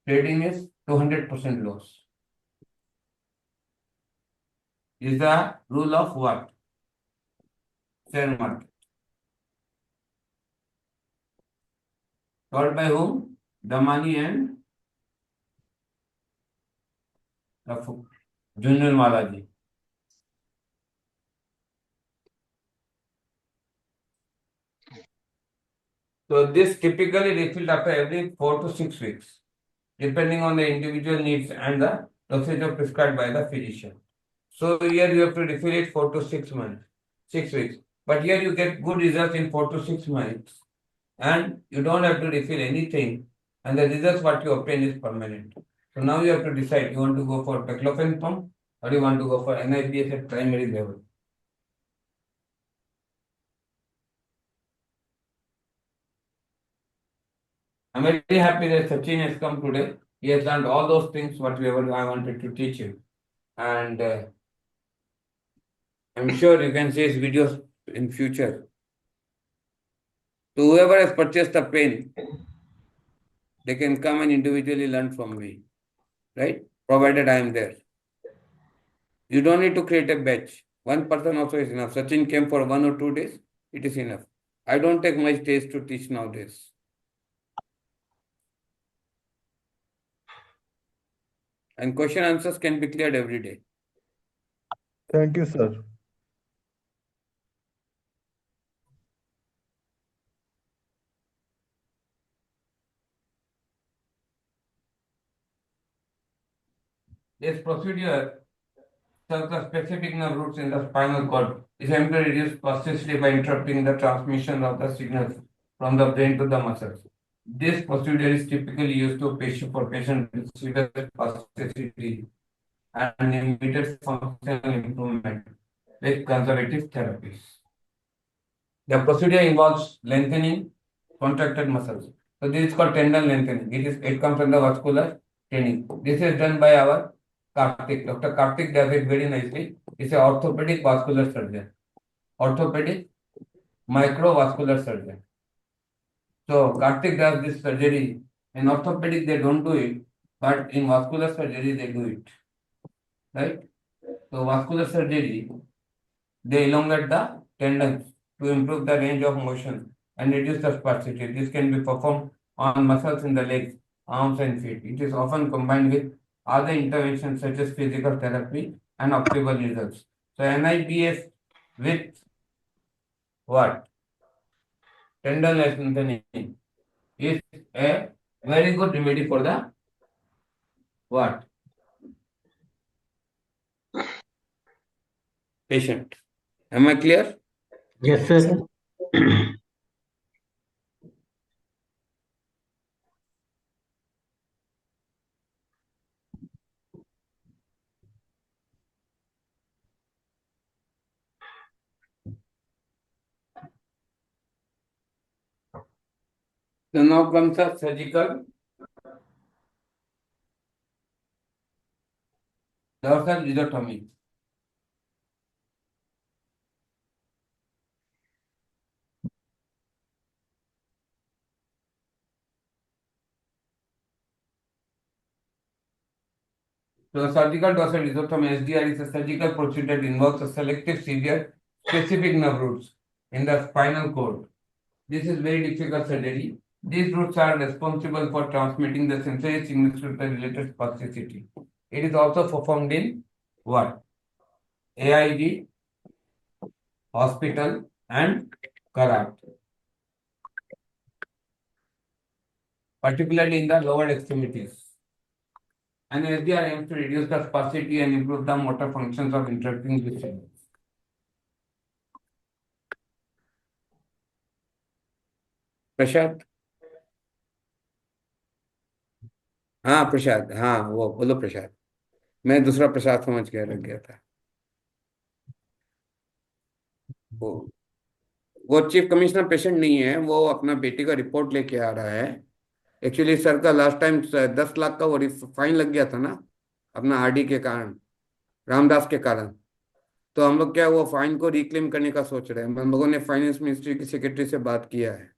Trading is 200% loss. Is the rule of what? Share market. Taught by whom? Damani and Junior Malaji. So this typically refilled after every 4 to 6 weeks, depending on the individual needs and the dosage prescribed by the physician. So here you have to refill it 4 to 6 months, 6 weeks. But here you get good results in 4 to 6 months, and you don't have to refill anything, and the results what you obtain is permanent. So now you have to decide, you want to go for baclofen pump or you want to go for NIBS at primary level. I'm very happy that Sachin has come today. He has learned all those things whatever I wanted to teach him. And I'm sure you can see his videos in future. So whoever has purchased the pen, they can come and individually learn from me, right? Provided I am there. You don't need to create a batch. One person also is enough. Sachin came for 1 or 2 days. It is enough. I don't take much days to teach nowadays. And question answers can be cleared every day. Thank you, sir. This procedure serves the specific nerve roots in the spinal cord. Is aimed to reduce spasticity by interrupting the transmission of the signals from the brain to the muscles. This procedure is typically used for patients with severe spasticity and immediate functional improvement with conservative therapies. The procedure involves lengthening contracted muscles. So this is called tendon lengthening. It comes under vascular training. This is done by our Karthik. Dr. Karthik does it very nicely. He's an orthopedic vascular surgeon. Orthopedic microvascular surgeon. So Karthik does this surgery. In orthopedic they don't do it, but in vascular surgery they do it. Right? So vascular surgery, they elongate the tendons to improve the range of motion and reduce the spasticity. This can be performed on muscles in the legs, arms and feet. It is often combined with other interventions such as physical therapy and optimal results. So NIPS with what? Tenderness is a very good remedy for the what? Patient. Am I clear? Yes, sir. So now comes the surgical dorsal rhizotomy. So surgical dorsal rhizotomy (SDR) is a surgical procedure that involves a selective severe specific nerve roots in the spinal cord. This is very difficult surgery. These roots are responsible for transmitting the sensory signals to the related spasticity. It is also performed in what? AID, hospital, and Karat, particularly in the lower extremities. And SDR aims to reduce the spasticity and improve the motor functions of interacting with signals. प्रशांत, हाँ प्रसाद, हाँ वो बोलो प्रसाद। मैं दूसरा प्रसाद समझ के रख गया था। वो वो चीफ कमिश्नर पेशेंट नहीं है, वो अपना बेटी का रिपोर्ट लेके आ रहा है। एक्चुअली सर का लास्ट टाइम 10 लाख का वो फाइन लग गया था ना, अपना आरडी के कारण, रामदास के कारण। तो हम लोग क्या वो फाइन को रिक्लेम करने का सोच रहे हैं। हम लोगों ने फाइनेंस मिनिस्ट्री की सेक्रेटरी से बात किया है,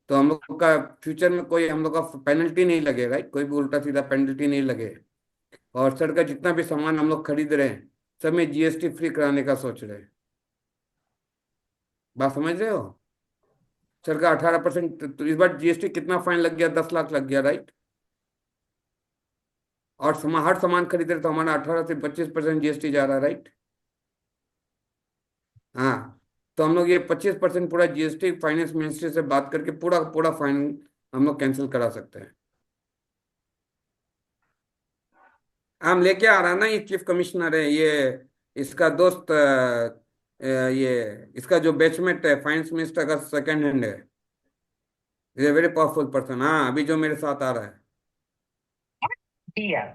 तो हम लोग का फ्यूचर में कोई हम लोग का पेनल्टी नहीं लगे, राइट? कोई भी उल्टा सीधा पेनल्टी नहीं लगे। और सर का जितना भी सामान हम लोग खरीद रहे हैं सब में जीएसटी फ्री कराने का सोच रहे हैं। बात समझ रहे हो? सर का 18%, तो इस बार जीएसटी कितना फाइन लग गया? 10 लाख लग गया, राइट? और हर सामान खरीद रहे तो हमारा 18 से 25% जीएसटी जा रहा है, राइट? हाँ, तो हम लोग ये 25% पूरा जीएसटी फाइनेंस मिनिस्ट्री से बात करके पूरा पूरा फाइन हम लोग कैंसिल करा सकते हैं। हम लेके आ रहा ना, ये चीफ कमिश्नर है, ये इसका दोस्त, ये इसका जो बैचमेट है फाइनेंस मिनिस्टर का सेकंड हैंड है। Is a very powerful person. हाँ, अभी जो मेरे साथ आ रहा है। Dear,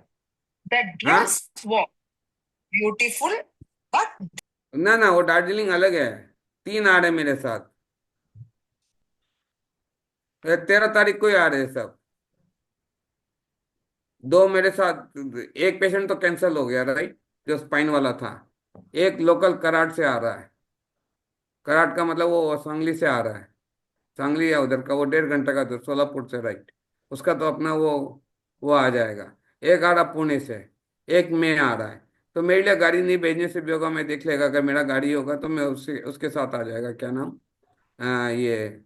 the हाँ, dress was beautiful, but ना ना, वो दार्जिलिंग अलग है। 3 आ रहे मेरे साथ, 13 तारीख को ही आ रहे हैं सब। 2 मेरे साथ, एक पेशेंट तो कैंसिल हो गया, राइट, जो स्पाइन वाला था। एक लोकल कराड़ से आ रहा है। कराड़ का मतलब वो सांगली से आ रहा है। सांगली या उधर का, वो 1.5 घंटे का दूर, सोलापुर से, राइट। उसका तो अपना वो आ जाएगा। एक आ रहा पुणे से, एक में आ रहा है। तो मेरे लिए गाड़ी नहीं भेजने से भी होगा, मैं देख लेगा। अगर मेरा गाड़ी होगा तो मैं उसके साथ आ जाएगा। क्या नाम, ये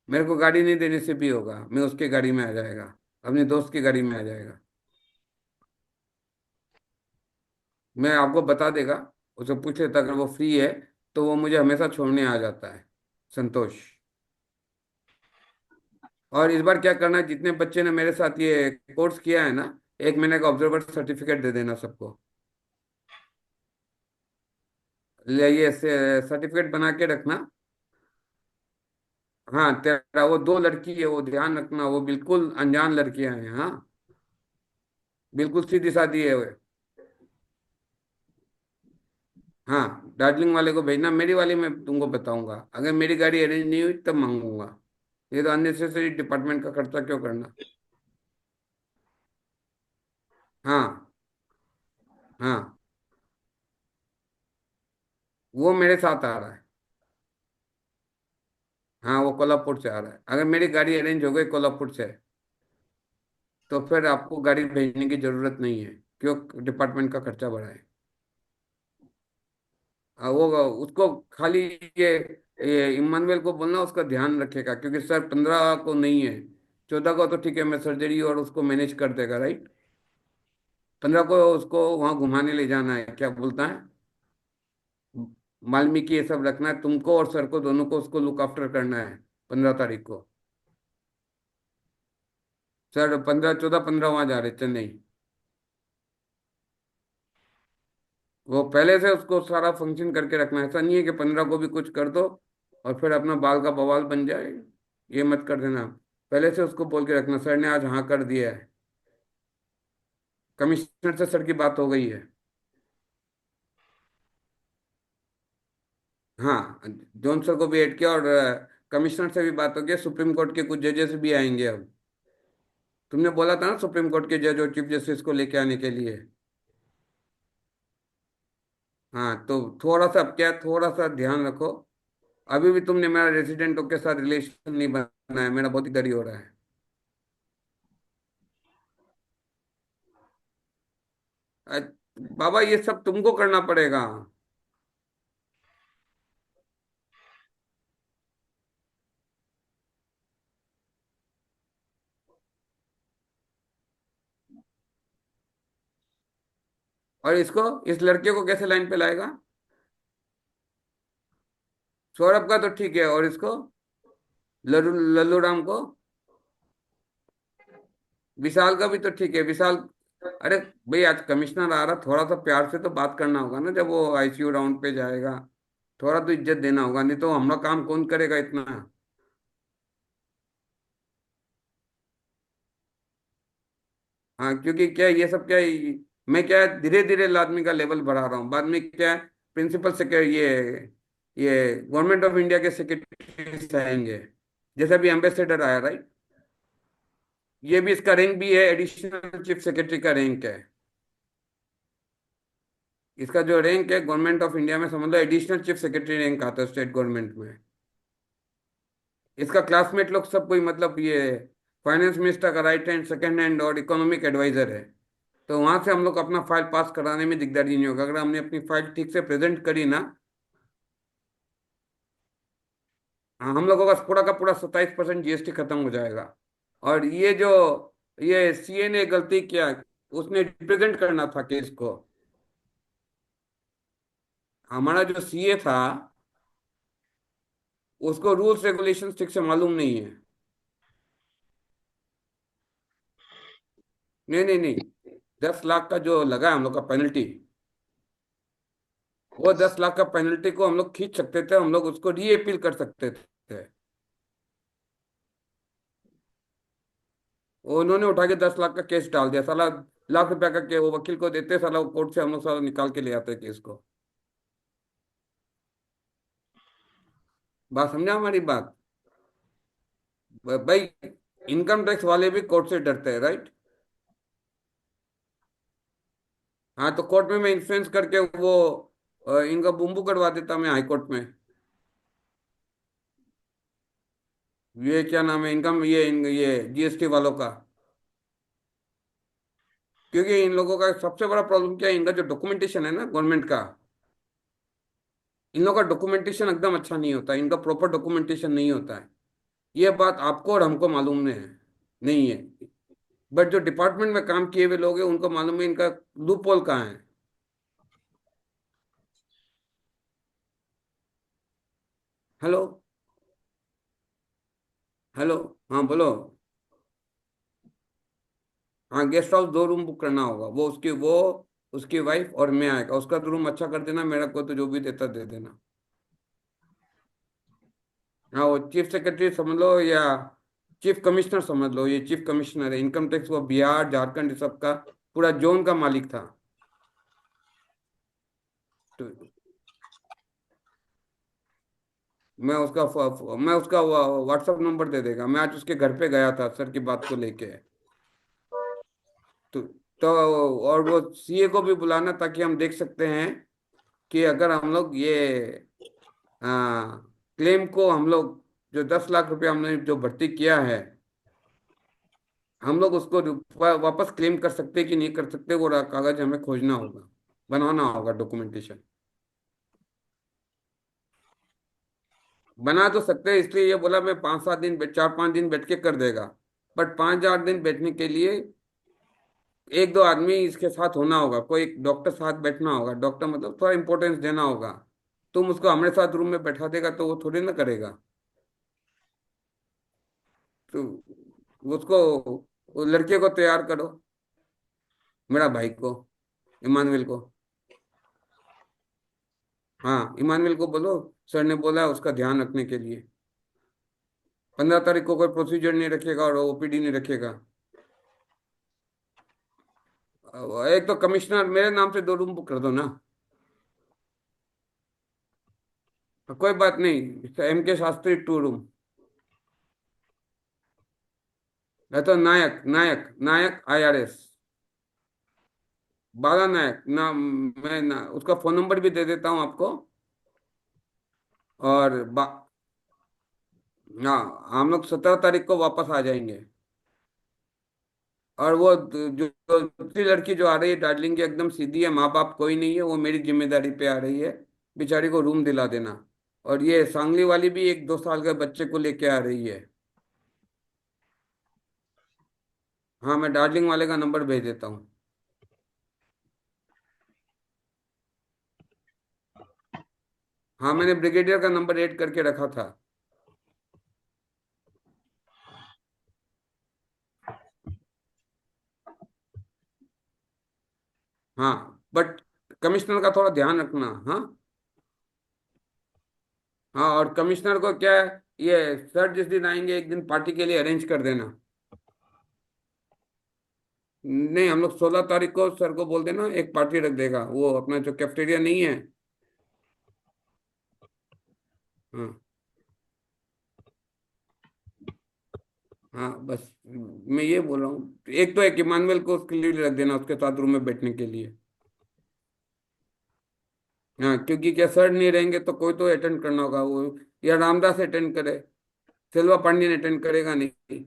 मेरे को गाड़ी नहीं देने से भी होगा, मैं उसकी गाड़ी में आ जाएगा, अपने दोस्त की गाड़ी में आ जाएगा। मैं आपको बता देगा, उसे पूछ लेता, अगर वो फ्री है तो वो मुझे हमेशा छोड़ने आ जाता है, संतोष। और इस बार क्या करना है, जितने बच्चे ने मेरे साथ ये कोर्स किया है ना, 1 महीने का ऑब्जर्वर सर्टिफिकेट दे देना सबको। ये सर्टिफिकेट बना के रखना। हाँ, तेरा वो 2 लड़की है, वो ध्यान रखना, वो बिल्कुल अनजान लड़कियां हैं। हाँ, बिल्कुल सीधी सादी है वो। हाँ, दार्जिलिंग वाले को भेजना। मेरी वाली मैं तुमको बताऊंगा, अगर मेरी गाड़ी अरेंज नहीं हुई तब मांगूंगा। ये तो अननेसेसरी डिपार्टमेंट का खर्चा क्यों करना। हाँ हाँ, वो मेरे साथ आ रहा है। हाँ, वो कोल्हापुर से आ रहा है। अगर मेरी गाड़ी अरेंज हो गई कोल्हापुर से तो फिर आपको गाड़ी भेजने की जरूरत नहीं है, क्यों डिपार्टमेंट का खर्चा बढ़ाए। वो उसको खाली ये इमानुएल को बोलना, उसका ध्यान रखेगा, क्योंकि सर 15 को नहीं है, 14 को तो ठीक है, मैं सर्जरी और उसको मैनेज कर देगा, राइट। 15 को उसको वहां घुमाने ले जाना है, क्या बोलता है, वाल्मीकि, ये सब रखना है तुमको और सर को, दोनों को उसको लुक आफ्टर करना है 15 तारीख को। सर 15, 14, 15 वहां जा रहे चेन्नई। वो पहले से उसको सारा फंक्शन करके रखना है, ऐसा नहीं है कि 15 को भी कुछ कर दो और फिर अपना बाल का बवाल बन जाए। ये मत कर देना, पहले से उसको बोल के रखना, सर ने आज हाँ कर दिया है, कमिश्नर से सर की बात हो गई है। हाँ, जॉन सर को भी ऐड किया, और कमिश्नर से भी बात हो गई, सुप्रीम कोर्ट के कुछ जजेस भी आएंगे अब। तुमने बोला था ना सुप्रीम कोर्ट के जज और चीफ जस्टिस को लेके आने के लिए। हाँ, तो थोड़ा सा, अब क्या, थोड़ा सा ध्यान रखो। अभी भी तुमने मेरा रेसिडेंटों के साथ रिलेशन नहीं बनाया, मेरा बहुत ही डर ही हो रहा है। अ, बाबा ये सब तुमको करना पड़ेगा। और इसको, इस लड़के को कैसे लाइन पे लाएगा? सौरभ का तो ठीक है, और इसको, लल्लू लल्लू राम को, विशाल का भी तो ठीक है, विशाल। अरे भाई, आज कमिश्नर आ रहा, थोड़ा सा प्यार से तो बात करना होगा ना, जब वो आईसीयू राउंड पे जाएगा, थोड़ा तो इज्जत देना होगा, नहीं तो हमारा काम कौन करेगा इतना। हाँ, क्योंकि क्या ये सब क्या मैं क्या धीरे धीरे आदमी का लेवल बढ़ा रहा हूँ, बाद में क्या प्रिंसिपल सेक्रेटरी, ये गवर्नमेंट ऑफ इंडिया के सेक्रेटरी आएंगे, जैसे अभी एम्बेसडर आया, राइट? ये भी, इसका रैंक भी है, एडिशनल चीफ सेक्रेटरी का रैंक है। इसका जो रैंक है गवर्नमेंट ऑफ इंडिया में, समझ लो एडिशनल चीफ सेक्रेटरी रैंक आता है स्टेट गवर्नमेंट में। इसका क्लासमेट लोग सब कोई, मतलब ये फाइनेंस मिनिस्टर का राइट हैंड, सेकंड हैंड और इकोनॉमिक एडवाइजर है। तो वहां से हम लोग अपना फाइल पास कराने में दिक्कत नहीं होगा, अगर हमने अपनी फाइल ठीक से प्रेजेंट करी ना। हाँ, हम लोगों का पूरा का पूरा 27% जीएसटी खत्म हो जाएगा। और ये सीए ने गलती किया, उसने रिप्रेजेंट करना था केस को। हमारा जो सीए था, उसको रूल्स रेगुलेशन ठीक से मालूम नहीं है। नहीं नहीं नहीं, 10 लाख का जो लगा है हम लोग का पेनल्टी, वो 10 लाख का पेनल्टी को हम लोग खींच सकते थे, हम लोग उसको री अपील कर सकते थे। वो उन्होंने उठा के 10 लाख का केस डाल दिया, साला लाख रुपया का वो वकील को देते, साला वो कोर्ट से हम लोग साला निकाल के ले आते केस को। बात समझा हमारी बात? भाई, इनकम टैक्स वाले भी कोर्ट से डरते हैं, राइट? हाँ, तो कोर्ट में मैं इन्फ्लुएंस करके वो इनका बुम्बू करवा देता मैं हाई कोर्ट में। ये क्या नाम है इनकम, ये जीएसटी वालों का। क्योंकि इन लोगों का सबसे बड़ा प्रॉब्लम क्या है, इनका जो डॉक्यूमेंटेशन है ना गवर्नमेंट का, इन लोगों का डॉक्यूमेंटेशन एकदम अच्छा नहीं होता, इनका प्रॉपर डॉक्यूमेंटेशन नहीं होता है। ये बात आपको और हमको मालूम नहीं है। बट जो डिपार्टमेंट में काम किए हुए लोग हैं उनको मालूम है इनका लूप होल कहाँ है। हेलो, हेलो, हाँ बोलो। हाँ, गेस्ट हाउस 2 रूम बुक करना होगा, वो उसकी वाइफ और मैं आएगा, उसका तो रूम अच्छा कर देना, मेरा को तो जो भी देता दे देना। हाँ, वो चीफ सेक्रेटरी समझ लो, या चीफ कमिश्नर समझ लो, ये चीफ कमिश्नर है इनकम टैक्स, वो बिहार झारखंड इस सब का पूरा जोन का मालिक था। तो मैं उसका व्हाट्सएप नंबर दे देगा, मैं आज उसके घर पे गया था सर की बात को लेके। तो तो और वो सीए को भी बुलाना, ताकि हम देख सकते हैं कि अगर हम लोग ये क्लेम को, हम लोग जो 10 लाख रुपया हमने जो भर्ती किया है, हम लोग उसको वापस क्लेम कर सकते कि नहीं कर सकते, वो कागज हमें खोजना होगा, बनाना होगा डॉक्यूमेंटेशन। बना तो सकते हैं, इसलिए ये बोला मैं 5-7 दिन 4-5 दिन बैठ के कर देगा। बट 5-8 दिन बैठने के लिए एक दो आदमी इसके साथ होना होगा, कोई एक डॉक्टर साथ बैठना होगा, डॉक्टर मतलब थोड़ा इंपॉर्टेंस देना होगा। तुम उसको हमारे साथ रूम में बैठा देगा तो वो थोड़ी ना करेगा। तो उसको, वो लड़के को तैयार करो, मेरा भाई को, इमानुएल को। हाँ, इमानुएल को बोलो सर ने बोला है उसका ध्यान रखने के लिए। 15 तारीख को कोई प्रोसीजर नहीं रखेगा और ओपीडी नहीं रखेगा। एक तो कमिश्नर मेरे नाम से 2 रूम बुक कर दो ना। कोई बात नहीं, M K शास्त्री 2 रूम। या तो नायक नायक नायक IRS, बाला नायक ना, मैं ना उसका फोन नंबर भी दे देता हूँ आपको। और हाँ, हम लोग 17 तारीख को वापस आ जाएंगे। और वो जो दूसरी लड़की जो आ रही है दार्जिलिंग की, एकदम सीधी है, माँ बाप कोई नहीं है, वो मेरी जिम्मेदारी पे आ रही है। बेचारी को रूम दिला देना। और ये सांगली वाली भी एक 2 साल के बच्चे को लेके आ रही है। हाँ, मैं दार्जिलिंग वाले का नंबर भेज देता हूँ। हाँ, मैंने ब्रिगेडियर का नंबर ऐड करके रखा था। हाँ, बट कमिश्नर का थोड़ा ध्यान रखना। हाँ। हाँ, और कमिश्नर को क्या है, ये सर जिस दिन आएंगे एक दिन पार्टी के लिए अरेंज कर देना। नहीं, हम लोग 16 तारीख को सर को बोल देना, एक पार्टी रख देगा वो अपना जो कैफेटेरिया नहीं है। हाँ। हाँ, बस मैं ये बोल रहा हूँ, एक तो एक इमानुएल को उसके लिए रख देना, उसके साथ रूम में बैठने के लिए। हाँ, क्योंकि क्या सर नहीं रहेंगे तो कोई तो अटेंड करना होगा वो, या रामदास अटेंड करे, सेल्वा पांड्यन अटेंड करेगा नहीं।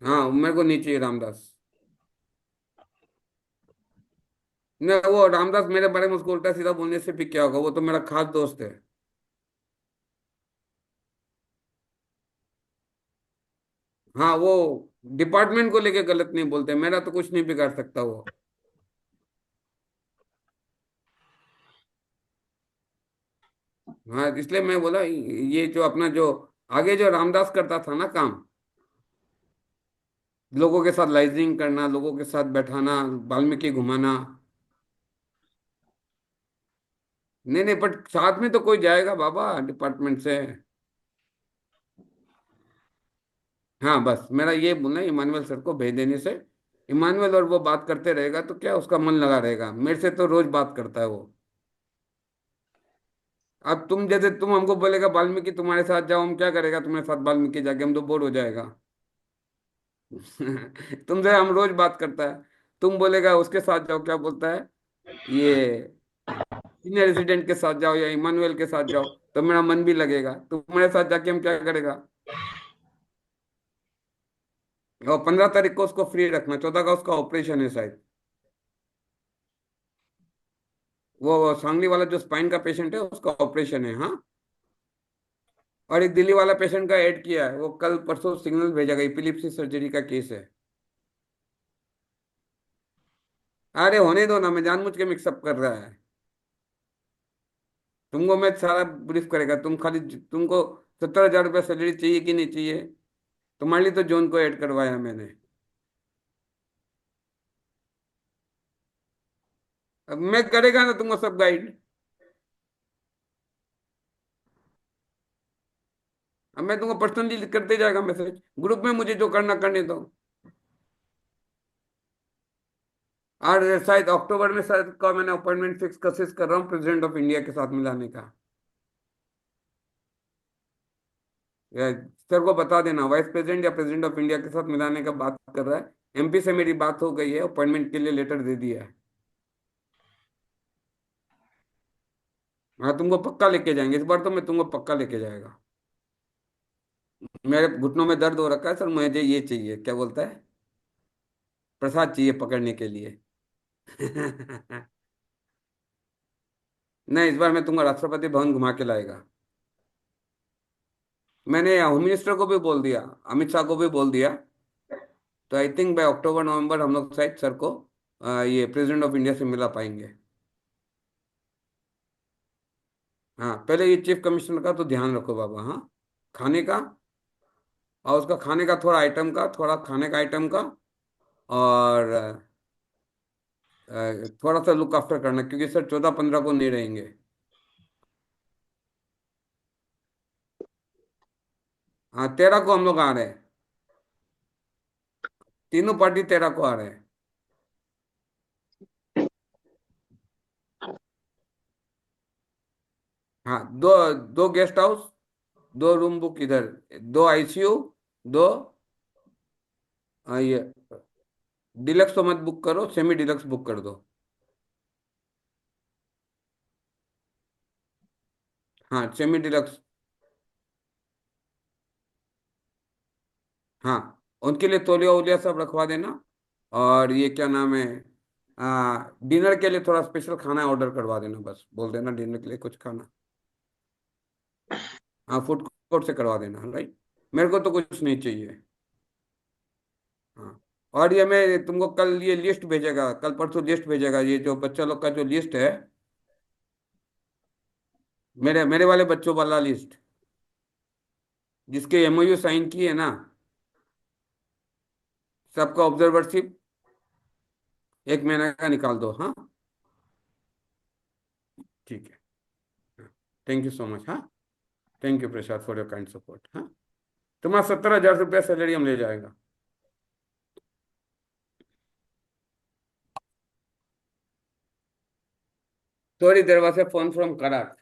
हाँ, मेरे को नहीं चाहिए रामदास। नहीं, वो रामदास मेरे बारे में उसको उल्टा सीधा बोलने से भी क्या होगा, वो तो मेरा खास दोस्त है। हाँ, वो डिपार्टमेंट को लेके गलत नहीं बोलते, मेरा तो कुछ नहीं बिगाड़ सकता वो। हाँ, इसलिए मैं बोला ये जो अपना जो आगे जो रामदास करता था ना काम, लोगों के साथ लाइजिंग करना, लोगों के साथ बैठाना, वाल्मीकि घुमाना। नहीं नहीं, बट साथ में तो कोई जाएगा बाबा डिपार्टमेंट से। हाँ, बस मेरा ये बोलना है, इमानुएल सर को भेज देने से इमानुएल और वो बात करते रहेगा तो क्या उसका मन लगा रहेगा, मेरे से तो रोज बात करता है वो। अब तुम जैसे तुम हमको बोलेगा वाल्मीकि तुम्हारे साथ जाओ, हम क्या करेगा तुम्हारे साथ वाल्मीकि जाके, हम तो बोर हो जाएगा। तुमसे हम रोज बात करता है, तुम बोलेगा उसके साथ जाओ, क्या बोलता है ये, सीनियर रेसिडेंट के साथ जाओ या इमानुएल के साथ जाओ, तो मेरा मन भी लगेगा, तुम्हारे साथ जाके हम क्या करेगा। और 15 तारीख को उसको फ्री रखना, 14 का उसका ऑपरेशन है शायद। वो सांगली वाला जो स्पाइन का पेशेंट है उसका ऑपरेशन है। हाँ। और एक दिल्ली वाला पेशेंट का ऐड किया है, वो कल परसों सिग्नल भेजा, एपिलिप्सी सर्जरी का केस है। अरे होने दो ना, मैं जानबूझ के मिक्सअप कर रहा है। तुमको मैं सारा ब्रीफ करेगा, तुम खाली तुमको 70,000 रुपया सैलरी चाहिए कि नहीं चाहिए, तुम्हारे लिए तो जॉन को ऐड करवाया मैंने। अब मैं करेगा ना तुमको सब गाइड। अब मैं तुमको पर्सनली करते जाएगा मैसेज, ग्रुप में मुझे जो करना करने दो। और शायद अक्टूबर में शायद का मैंने अपॉइंटमेंट फिक्स कोशिश कर रहा हूँ प्रेसिडेंट ऑफ इंडिया के साथ मिलाने का। सर को बता देना, वाइस प्रेसिडेंट या प्रेसिडेंट ऑफ इंडिया के साथ मिलाने का बात कर रहा है। MP से मेरी बात हो गई है, अपॉइंटमेंट के लिए लेटर दे दिया है। हाँ, तुमको पक्का लेके जाएंगे, इस बार तो मैं तुमको पक्का लेके जाएगा। मेरे घुटनों में दर्द हो रखा है सर, मुझे ये चाहिए, क्या बोलता है, प्रसाद चाहिए पकड़ने के लिए। नहीं, इस बार मैं तुमको राष्ट्रपति भवन घुमा के लाएगा। मैंने होम मिनिस्टर को भी बोल दिया, अमित शाह को भी बोल दिया। तो आई थिंक बाय अक्टूबर नवंबर हम लोग शायद सर को ये प्रेसिडेंट ऑफ इंडिया से मिला पाएंगे। हाँ, पहले ये चीफ कमिश्नर का तो ध्यान रखो बाबा। हाँ, खाने का, और उसका खाने का थोड़ा आइटम का, थोड़ा खाने का आइटम का, और थोड़ा सा लुक आफ्टर करना, क्योंकि सर 14-15 को नहीं रहेंगे। हाँ, 13 को हम लोग आ रहे हैं, तीनों पार्टी 13 को आ रहे हैं। हाँ, दो दो गेस्ट हाउस, 2 रूम बुक इधर, 2 आईसीयू, 2 ये डिलक्स तो मत बुक करो, सेमी डिलक्स बुक कर दो। हाँ, सेमी डिलक्स। हाँ, उनके लिए तौलिया उलिया सब रखवा देना। और ये क्या नाम है, डिनर के लिए थोड़ा स्पेशल खाना ऑर्डर करवा देना, बस बोल देना डिनर के लिए कुछ खाना। हाँ, फूड कोर्ट से करवा देना, राइट। मेरे को तो कुछ नहीं चाहिए। हाँ, और ये मैं तुमको कल ये लिस्ट भेजेगा, कल परसों लिस्ट भेजेगा, ये जो बच्चा लोग का जो लिस्ट है, मेरे मेरे वाले बच्चों वाला लिस्ट, जिसके एमओयू साइन की है ना, सबका ऑब्जर्वरशिप 1 महीने का निकाल दो। हाँ, ठीक है। Thank you so much. हाँ, thank you Prasad for your kind support. हाँ, तुम्हारा 17,000 रुपया सैलरी हम ले जाएगा। Sorry, there was a phone from Karak.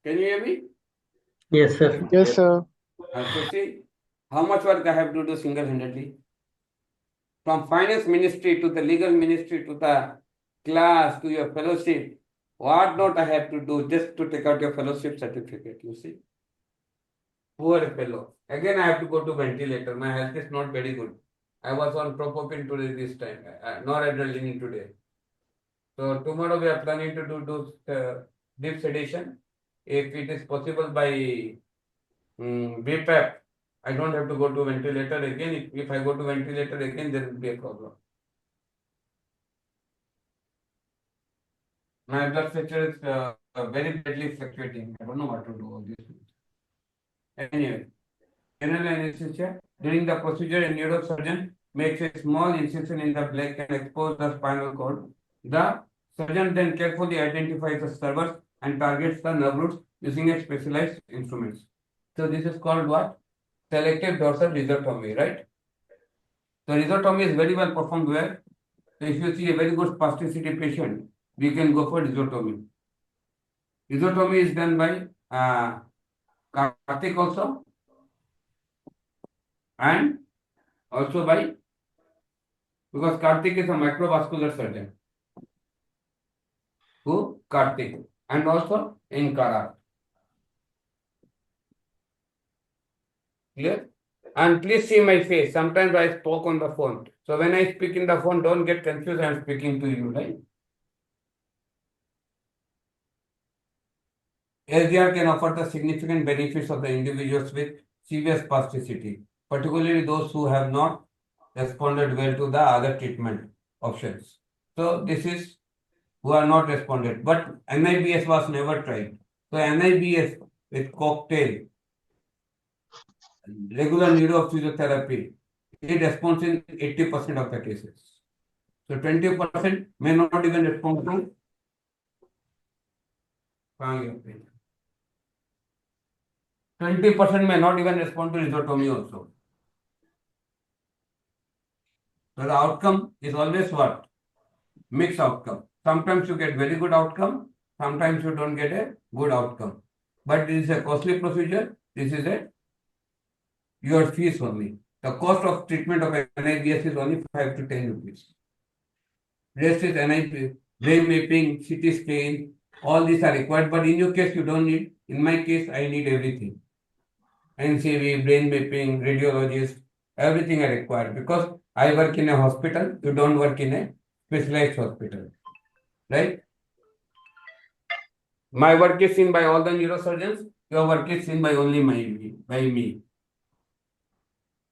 Can you hear me? Yes sir. Yes, sir. So see, how much work I have to do single-handedly? From finance ministry to the legal ministry to the class to your fellowship, what not I have to do just to take out your fellowship certificate, you see? Poor fellow. Again, I have to go to ventilator. My health is not very good. I was on propofin today this time, noradrenaline today. So tomorrow we are planning to do deep sedation. If it is possible by BPAP, I don't have to go to ventilator again. If I go to ventilator again, there will be a problem. My blood pressure is very badly fluctuating. I don't know what to do all these things. Anyway, general anesthesia. During the procedure, a neurosurgeon makes a small incision in the black and exposes the spinal cord. The surgeon then carefully identifies the servers and targets the nerve roots using a specialized instruments. So this is called what? Selective dorsal rhizotomy, right? So rhizotomy is very well performed where? So if you see a very good spasticity patient, we can go for rhizotomy. Rhizotomy is done by Karthik also, and also by, because Karthik is a microvascular surgeon. Who? Karthik. And also in Karak. Clear? And please see my face. Sometimes I spoke on the phone. So when I speak in the phone, don't get confused. I am speaking to you, right? LDR can offer the significant benefits of the individuals with severe spasticity, particularly those who have not responded well to the other treatment options. So this is who are not responded. But NIBS was never tried. So NIBS with cocktail, regular neurophysiotherapy, it responds in 80% of the cases. So 20% may not even respond to 20% may not even respond to rhizotomy also. So the outcome is always what? Mixed outcome. Sometimes you get very good outcome, sometimes you don't get a good outcome. But this is a costly procedure. This is your fees only. The cost of treatment of NIBS is only 5 to 10 rupees. Rest is NIBS, brain mapping, CT scan, all these are required. But in your case, you don't need. In my case, I need everything. NCV, brain mapping, radiologist, everything I require because I work in a hospital. You don't work in a specialized hospital, right? My work is seen by all the neurosurgeons. Your work is seen by only by me.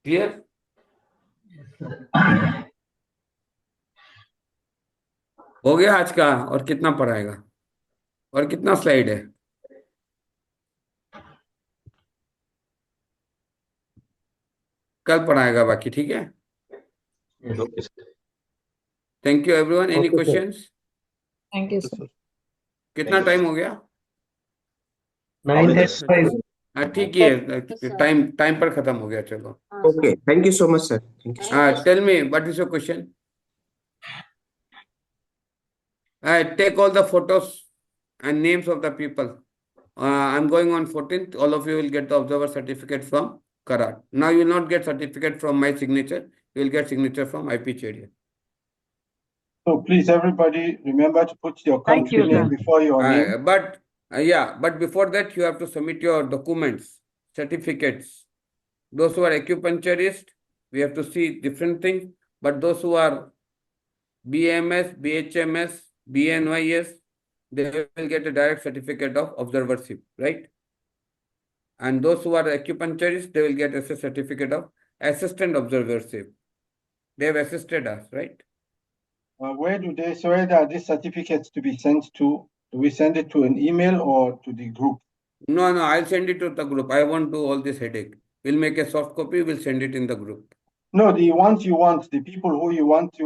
Clear? हो गया आज का? और कितना पढ़ाएगा? और कितना slide है? कल पढ़ाएगा बाकी, ठीक है? Okay, sir. Thank you everyone. Any Okay, sir. Questions? Thank you, Yes, sir. sir. कितना Thank you, टाइम sir. हो गया? 9:35. हाँ ठीक ही है, टाइम टाइम पर खत्म हो गया, चलो। Okay. Thank you so much, sir. Thank you, sir. Tell me what is your question? Take all the photos and names of the people. I'm going on 14th. All of you will get the observer certificate from Karat. Now you will not get certificate from my signature. You will get signature from IP Chedian. So please, everybody, remember to put your Thank country you, name sir. before your name. But before that, you have to submit your documents, certificates. Those who are acupuncturists, we have to see different things. But those who are BMS, BHMS, BNYS, they will get a direct certificate of observership, right? And those who are acupuncturists, they will get a certificate of assistant observership. They have assisted us, right? Where are these certificates to be sent to? Do we send it to an email or to the group? No, I'll send it to the group. I won't do all this headache. We'll make a soft copy, we'll send it in the group. No, the ones you want, the people who you want the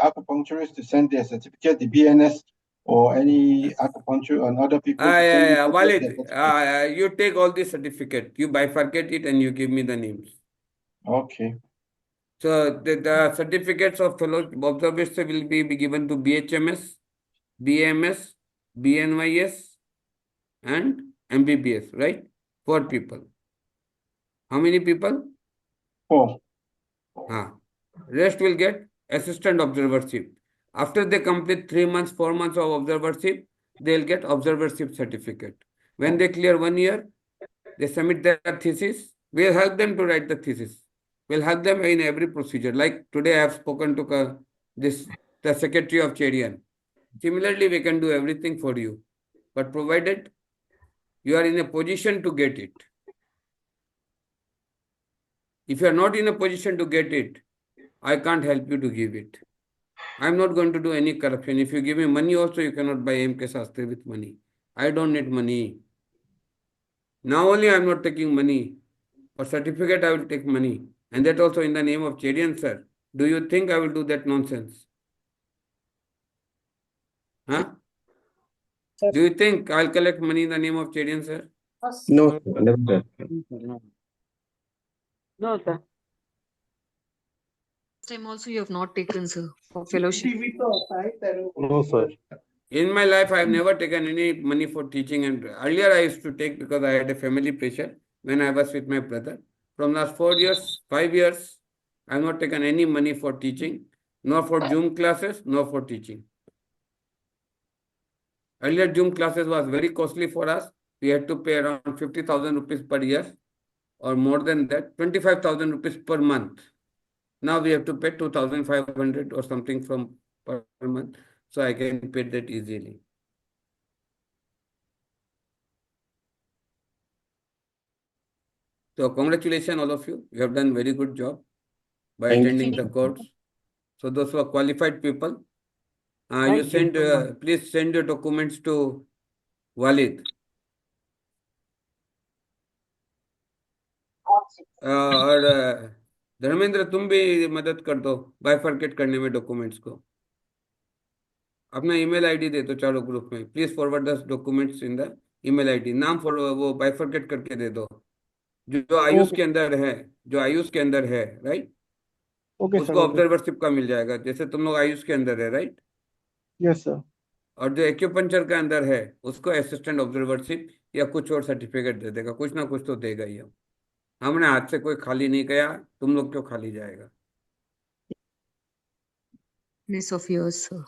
acupuncturist to send their certificate, the BNS or any acupuncture and other people to send you their Walid, certificate. you take all the certificate, you bifurcate it and you give me the names. Okay. So the certificates of fellow observers will be given to BHMS, BMS, BNYS, and MBBS, right? 4 people. How many people? 4. Rest will get assistant observership. After they complete 3 months, 4 months of observership, they'll get observership certificate. When they clear 1 year, they submit their thesis. We'll help them to write the thesis. We'll help them in every procedure. Like today I have spoken to the secretary of Chedian. Similarly, we can do everything for you. But provided you are in a position to get it. If you are not in a position to get it, I can't help you to give it. I'm not going to do any corruption. If you give me money also, you cannot buy MK Sastry with money. I don't need money. Now only I'm not taking money. For certificate, I will take money. And that also in the name of Chedian, sir. Do you think I will do that nonsense? Huh? Sir. Do you think I'll collect money in the name of Chedian, sir? No, sir. Never. No, sir. Time also you have not taken, sir, for fellowship. No, sir. In my life, I have never taken any money for teaching. And earlier I used to take because I had a family pressure when I was with my brother. From last 4 years, 5 years, I have not taken any money for teaching, nor for Zoom classes, nor for teaching. Earlier, Zoom classes was very costly for us. We had to pay around 50,000 rupees per year or more than that, 25,000 rupees per month. Now we have to pay 2,500 or something from per month. So I can pay that easily. So congratulations all of you. You have done very good job by Thank you. attending the course. So those who are qualified people, Thank you. please send your documents to Walid. और धर्मेंद्र तुम भी मदद कर दो bifurcate करने में documents को. अपना ईमेल आईडी दे दो चारों ग्रुप में. Please forward the documents in the email ID. नाम फॉर वो बाइफरकेट करके दे दो जो आयुष Okay. के अंदर है, जो आयुष के अंदर है, राइट. Okay, sir. उसको Okay. ऑब्जर्वरशिप का मिल जाएगा जैसे तुम लोग आयुष के अंदर है, राइट. Yes, sir. और जो एक्यूपंचर के अंदर है उसको असिस्टेंट ऑब्जर्वरशिप या कुछ और सर्टिफिकेट दे देगा. कुछ ना कुछ तो देगा ही. हमने हाथ से कोई खाली नहीं गया. तुम लोग क्यों खाली जाएगा? Goodness of yours, sir.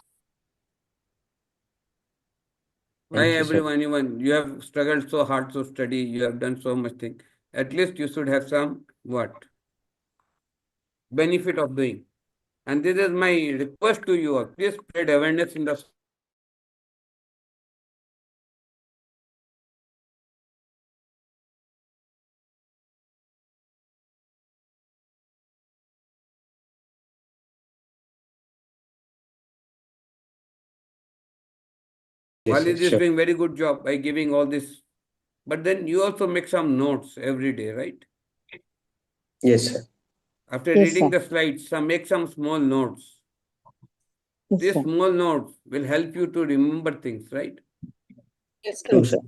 Why Thank you, sir. everyone, you have struggled so hard to study, you have done so much thing. At least you should have some what? Benefit of doing. And this is my request to you all. Please spread awareness in the Walid is sure. doing very good job by giving all this. But then you also make some notes every day, right? Yes, sir. After Yes, reading sir. the slides, make some small notes. Yes, These sir. small notes will help you to remember things, right? Yes, True, sir.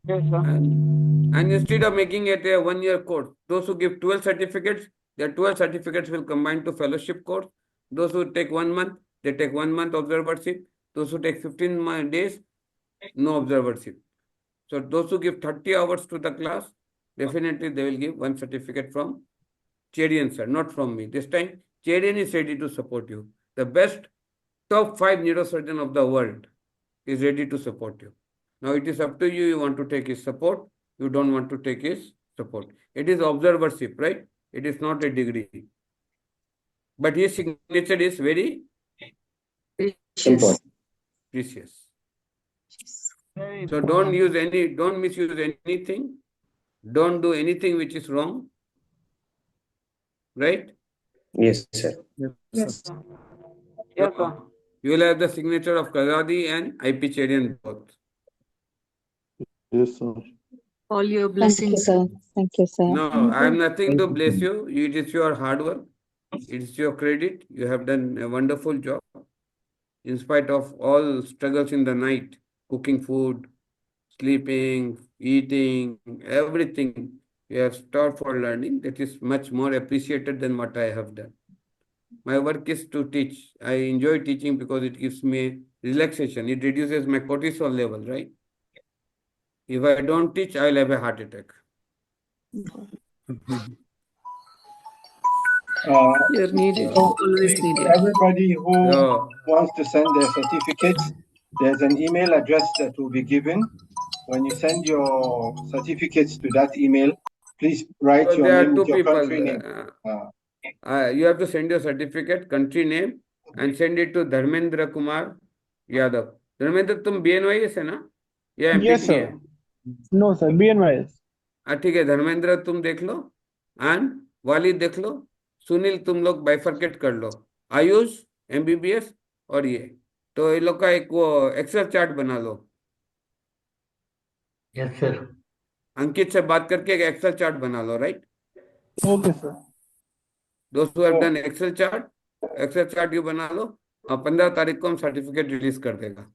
And instead of making it a 1-year course, those who give 12 certificates, their 12 certificates will combine to fellowship course. Those who take 1 month, they take 1 month observership. Those who take 15 days, no observership. So those who give 30 hours to the class, definitely they will give 1 certificate from Cherian sir, not from me. This time, Cherian is ready to support you. The best top 5 neurosurgeon of the world is ready to support you. Now it is up to you. You want to take his support. You don't want to take his support. It is observership, right? It is not a degree. But his signature is very precious. Important. precious. Very So don't misuse anything. Don't do anything which is wrong. Right? Yes, sir. Yes. So you will have the signature of Kazadi and IP Cherian both. Yes, sir. All your Thank you, blessings. sir. Thank you, sir. No, I have nothing to bless you. It is your hard work. It is your credit. You have done a wonderful job. In spite of all struggles in the night, cooking food, sleeping, eating, everything, you have starved for learning. That is much more appreciated than what I have done. My work is to teach. I enjoy teaching because it gives me relaxation. It reduces my cortisol level, right? If I don't teach, I'll have a heart attack. You're needed. So Always needed. everybody who So, wants to send their certificates, there's an email address that will be given. When you send your certificates to that email, please write so your there name are with two your people. country name. You have to send your certificate, country name, and send it to Dharmendra Kumar Yadav. Dharmendra, तुम BNYS है ना? या Yes, MPT sir. है? No, sir. BNYS. ठीक है, धर्मेंद्र तुम देख लो, and वालिद देख लो, सुनील तुम लोग बाइफरकेट कर लो, आयुष MBBS और ये, तो ये लोग का एक वो एक्सेल चार्ट बना लो. Yes, sir. अंकित से बात करके एक एक्सेल चार्ट बना लो, right? Okay, sir. Those who have done Excel chart you बना लो, और 15 तारीख को हम सर्टिफिकेट रिलीज कर देगा.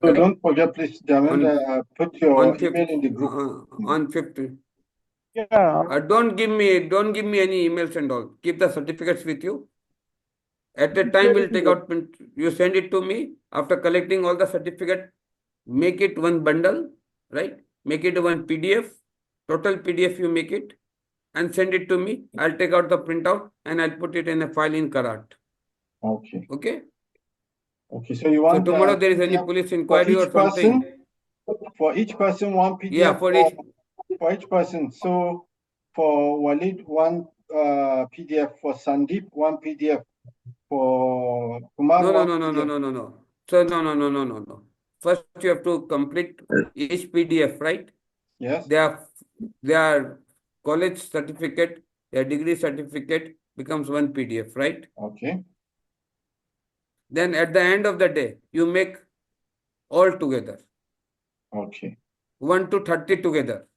So don't forget, please, Dharmendra, put your on email in the group. On 5th. Yeah. Don't give me any emails and all. Keep the certificates with you. At the time we'll take out print. You send it to me after collecting all the certificate. Make it one bundle, right? Make it one PDF. Total PDF you make it and send it to me. I'll take out the printout and I'll put it in a file in Karat. Okay. Okay. Okay. So you want So tomorrow there is any PDF police for inquiry or each person? something. For each person, one PDF. Yeah, for each person. So for Walid, one PDF. For Sandeep, one PDF. For Kumar, No. So no. First you have to complete each PDF, right? Yes. Their college certificate, their degree certificate becomes one PDF, right? Okay. Then at the end of the day, you make all together. Okay. 1 to 30 together.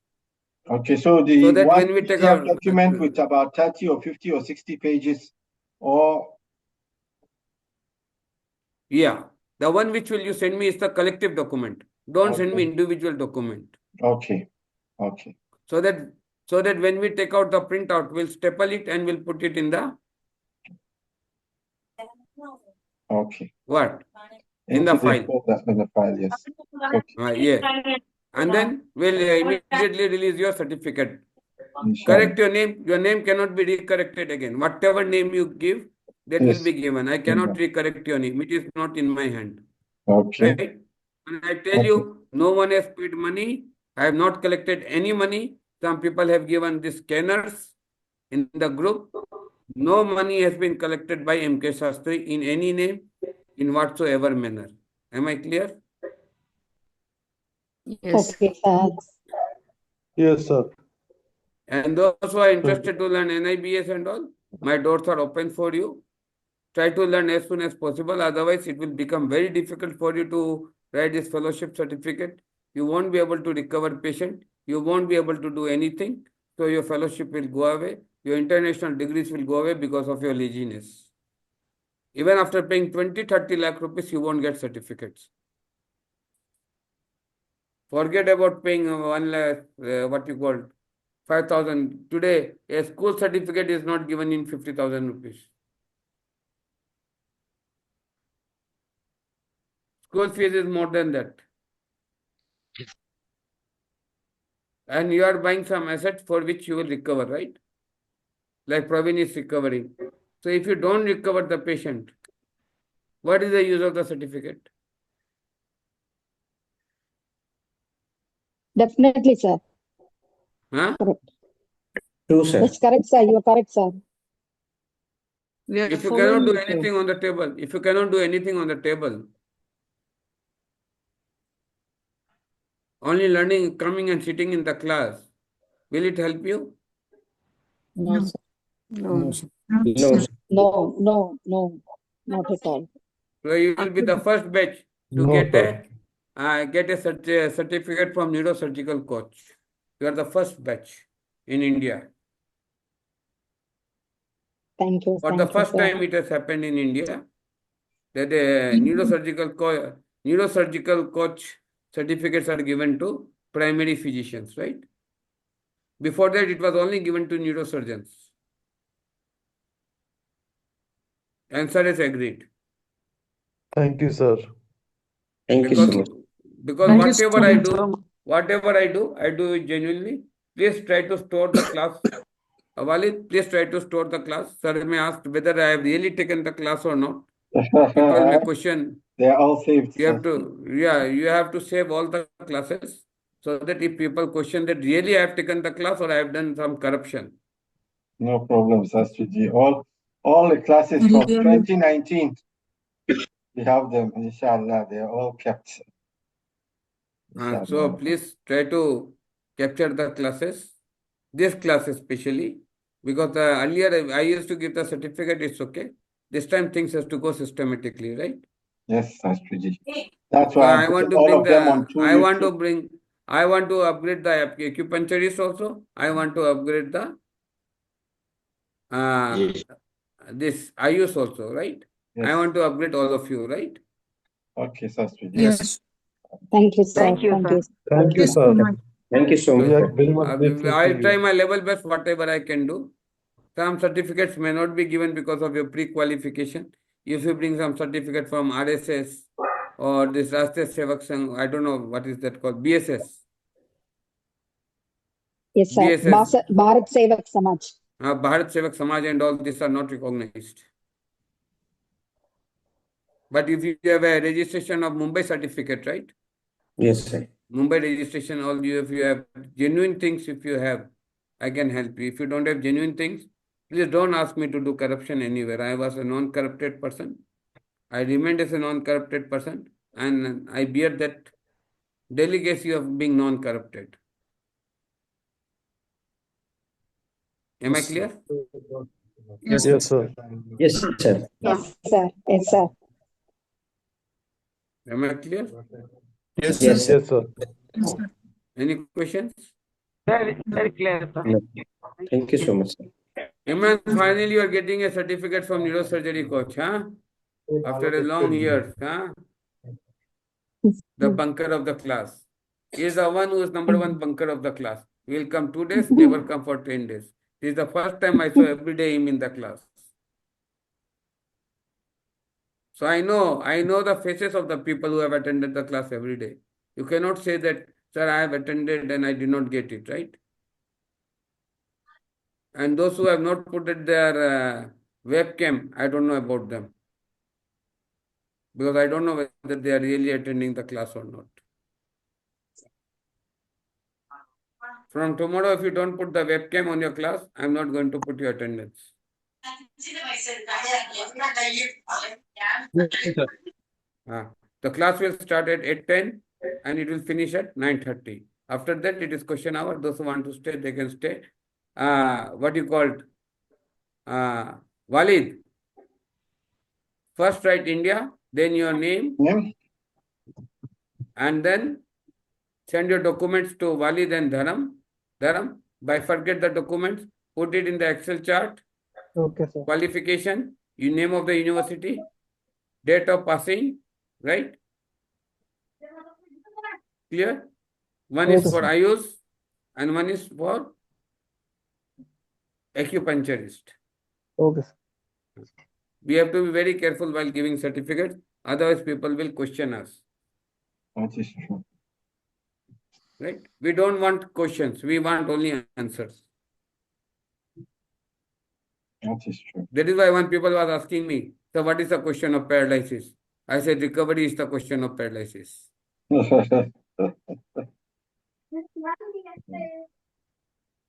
Okay. So the So that one when we take PDF our document with about 30 or 50 or 60 pages, or yeah, the one which will you send me is the collective document. Don't send me individual document. Okay. Okay. So that when we take out the printout, we'll staple it and we'll put it in the Okay. what? In the file. In the file, yes. Okay. Yeah. And then we'll immediately release your certificate. Inshallah. Correct your name. Your name cannot be recorrected again. Whatever name you give, that will be given. I cannot recorrect your name. It is not in my hand. Okay. Right? And I tell you, no one has paid money. I have not collected any money. Some people have given these scanners in the group. No money has been collected by MK Sastry in any name, in whatsoever manner. Am I clear? Yes. Okay, sir. Yes, sir. And those who are interested to learn NIBS and all, my doors are open for you. try to learn as soon as possible. Otherwise, it will become very difficult for you to write this fellowship certificate. You won't be able to recover patient. You won't be able to do anything. So your fellowship will go away. Your international degrees will go away because of your laziness. Even after paying 20-30 lakh rupees, you won't get certificates. Forget about paying 1 lakh, what you call 5,000. Today, a school certificate is not given in 50,000 rupees. School fees is more than that. And you are buying some asset for which you will recover, right? Like Praveen is recovering. So if you don't recover the patient, what is the use of the certificate? Definitely, sir. Huh? Correct. True, sir. That's correct, sir. You are correct, sir. We are If you cannot following do you, sir. anything on the table, if you cannot do anything on the table, only learning, coming and sitting in the class, will it help you? No, sir. No. No, sir. No, not at all. So you will be the first batch to No, get sir. a certificate from neurosurgical coach. You are the first batch in India. Thank you. For Thank the you, first sir. time it has happened in India that neurosurgical coach certificates are given to primary physicians, right? Before that, it was only given to neurosurgeons. Answer is agreed. Thank you, sir. Thank you so much. Because Thank you so whatever I do it genuinely. Please try to store the class. Walid, please try to store the class. Sir may ask whether I have really taken the class or not. People may question. They are all saved. You have to save all the classes so that if people question that really I have taken the class or I have done some corruption. No problem, Sastry ji. All the classes from 2019, we have them, inshallah. They are all kept. So please try to capture the classes, this class especially, because earlier I used to give the certificate, it's okay. This time things has to go systematically, right? Yes, Sastry ji. That's So why I I'm want putting to all bring of them on I want to upgrade the acupuncturist also. I want to upgrade the this IUS also, right? Yes. I want to upgrade all of you, right? Okay, Sastry ji. Yes. Thank you, sir. Thank you, Thank sir. you. Thank you, sir. Thank you so We much, are sir. very much grateful to I'll try you. my level best, whatever I can do. Some certificates may not be given because of your pre-qualification. If you bring some certificate from RSS or this Rashtriya Sevak Sangh, I don't know what is that called, BSS. Yes, sir. BSS. Bharat Sevak Samaj. Bharat Sevak Samaj and all these are not recognized. But if you have a registration of Mumbai certificate, right? Yes, sir. Mumbai registration, if you have genuine things, if you have, I can help you. If you don't have genuine things, please don't ask me to do corruption anywhere. I was a non-corrupted person. I remained as a non-corrupted person and I bear that delicacy of being non-corrupted. Am I clear? Yes, sir. Yes, sir. Yes, sir. Yes, sir. Am I clear? Yes, Yes, sir. yes, sir. Any questions? Very clear, sir. No. Thank you so much, sir. Iman, finally you are getting a certificate from neurosurgery coach, huh? After a long years, huh? The bunker of the class. He is the one who is number one bunker of the class. He will come 2 days, never come for 10 days. This is the first time I saw every day him in the class. So I know the faces of the people who have attended the class every day. You cannot say that, sir, I have attended and I did not get it, right? And those who have not put it their webcam, I don't know about them. Because I don't know whether they are really attending the class or not. From tomorrow, if you don't put the webcam on your class, I'm not going to put your attendance. The class will start at 8:10 and it will finish at 9:30. After that, it is question hour. Those who want to stay, they can stay. What you called? Walid, First write India, then your name, Name? and then send your documents to Walid and Dharam. Bifurcate the documents, put it in the Excel chart. Okay, sir. Qualification, name of the university, date of passing, right? Clear? One is Okay, for sir. Ayush and one is for acupuncturist. Okay, sir. We have to be very careful while giving certificates, otherwise people will question us, That is true. right? We don't want questions, we want only answers. That is true. That is why when people were asking me, so what is the question of paralysis? I said recovery is the question of paralysis.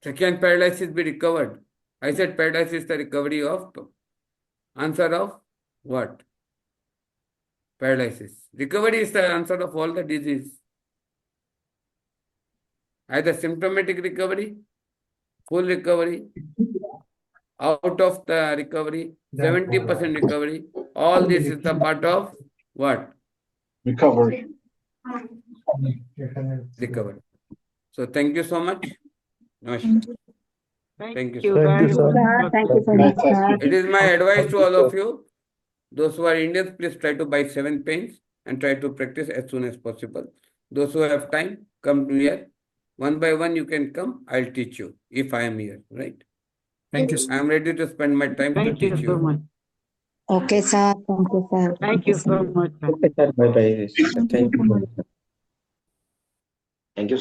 So can paralysis be recovered? I said paralysis is the recovery of answer of what? Paralysis. Recovery is the answer of all the disease. Either symptomatic recovery, full recovery, out of the recovery, 70% recovery. All this is the part of what? Recovery. Recovery. So thank you so much. Namaskar. Thank you, you sir. Thank you, sir. Sir, thank you so much, sir. It is my advice to all of you. Those who are Indians, please try to buy 7 pens and try to practice as soon as possible. Those who have time, come here. One by one, you can come. I'll teach you if I am here, right? Thank you, sir. I am ready to spend my time to Thank you teach so you. much. Okay, sir. Thank you, sir. Thank you so much. Okay, sir. Bye bye. Thank you. so much. Thank you.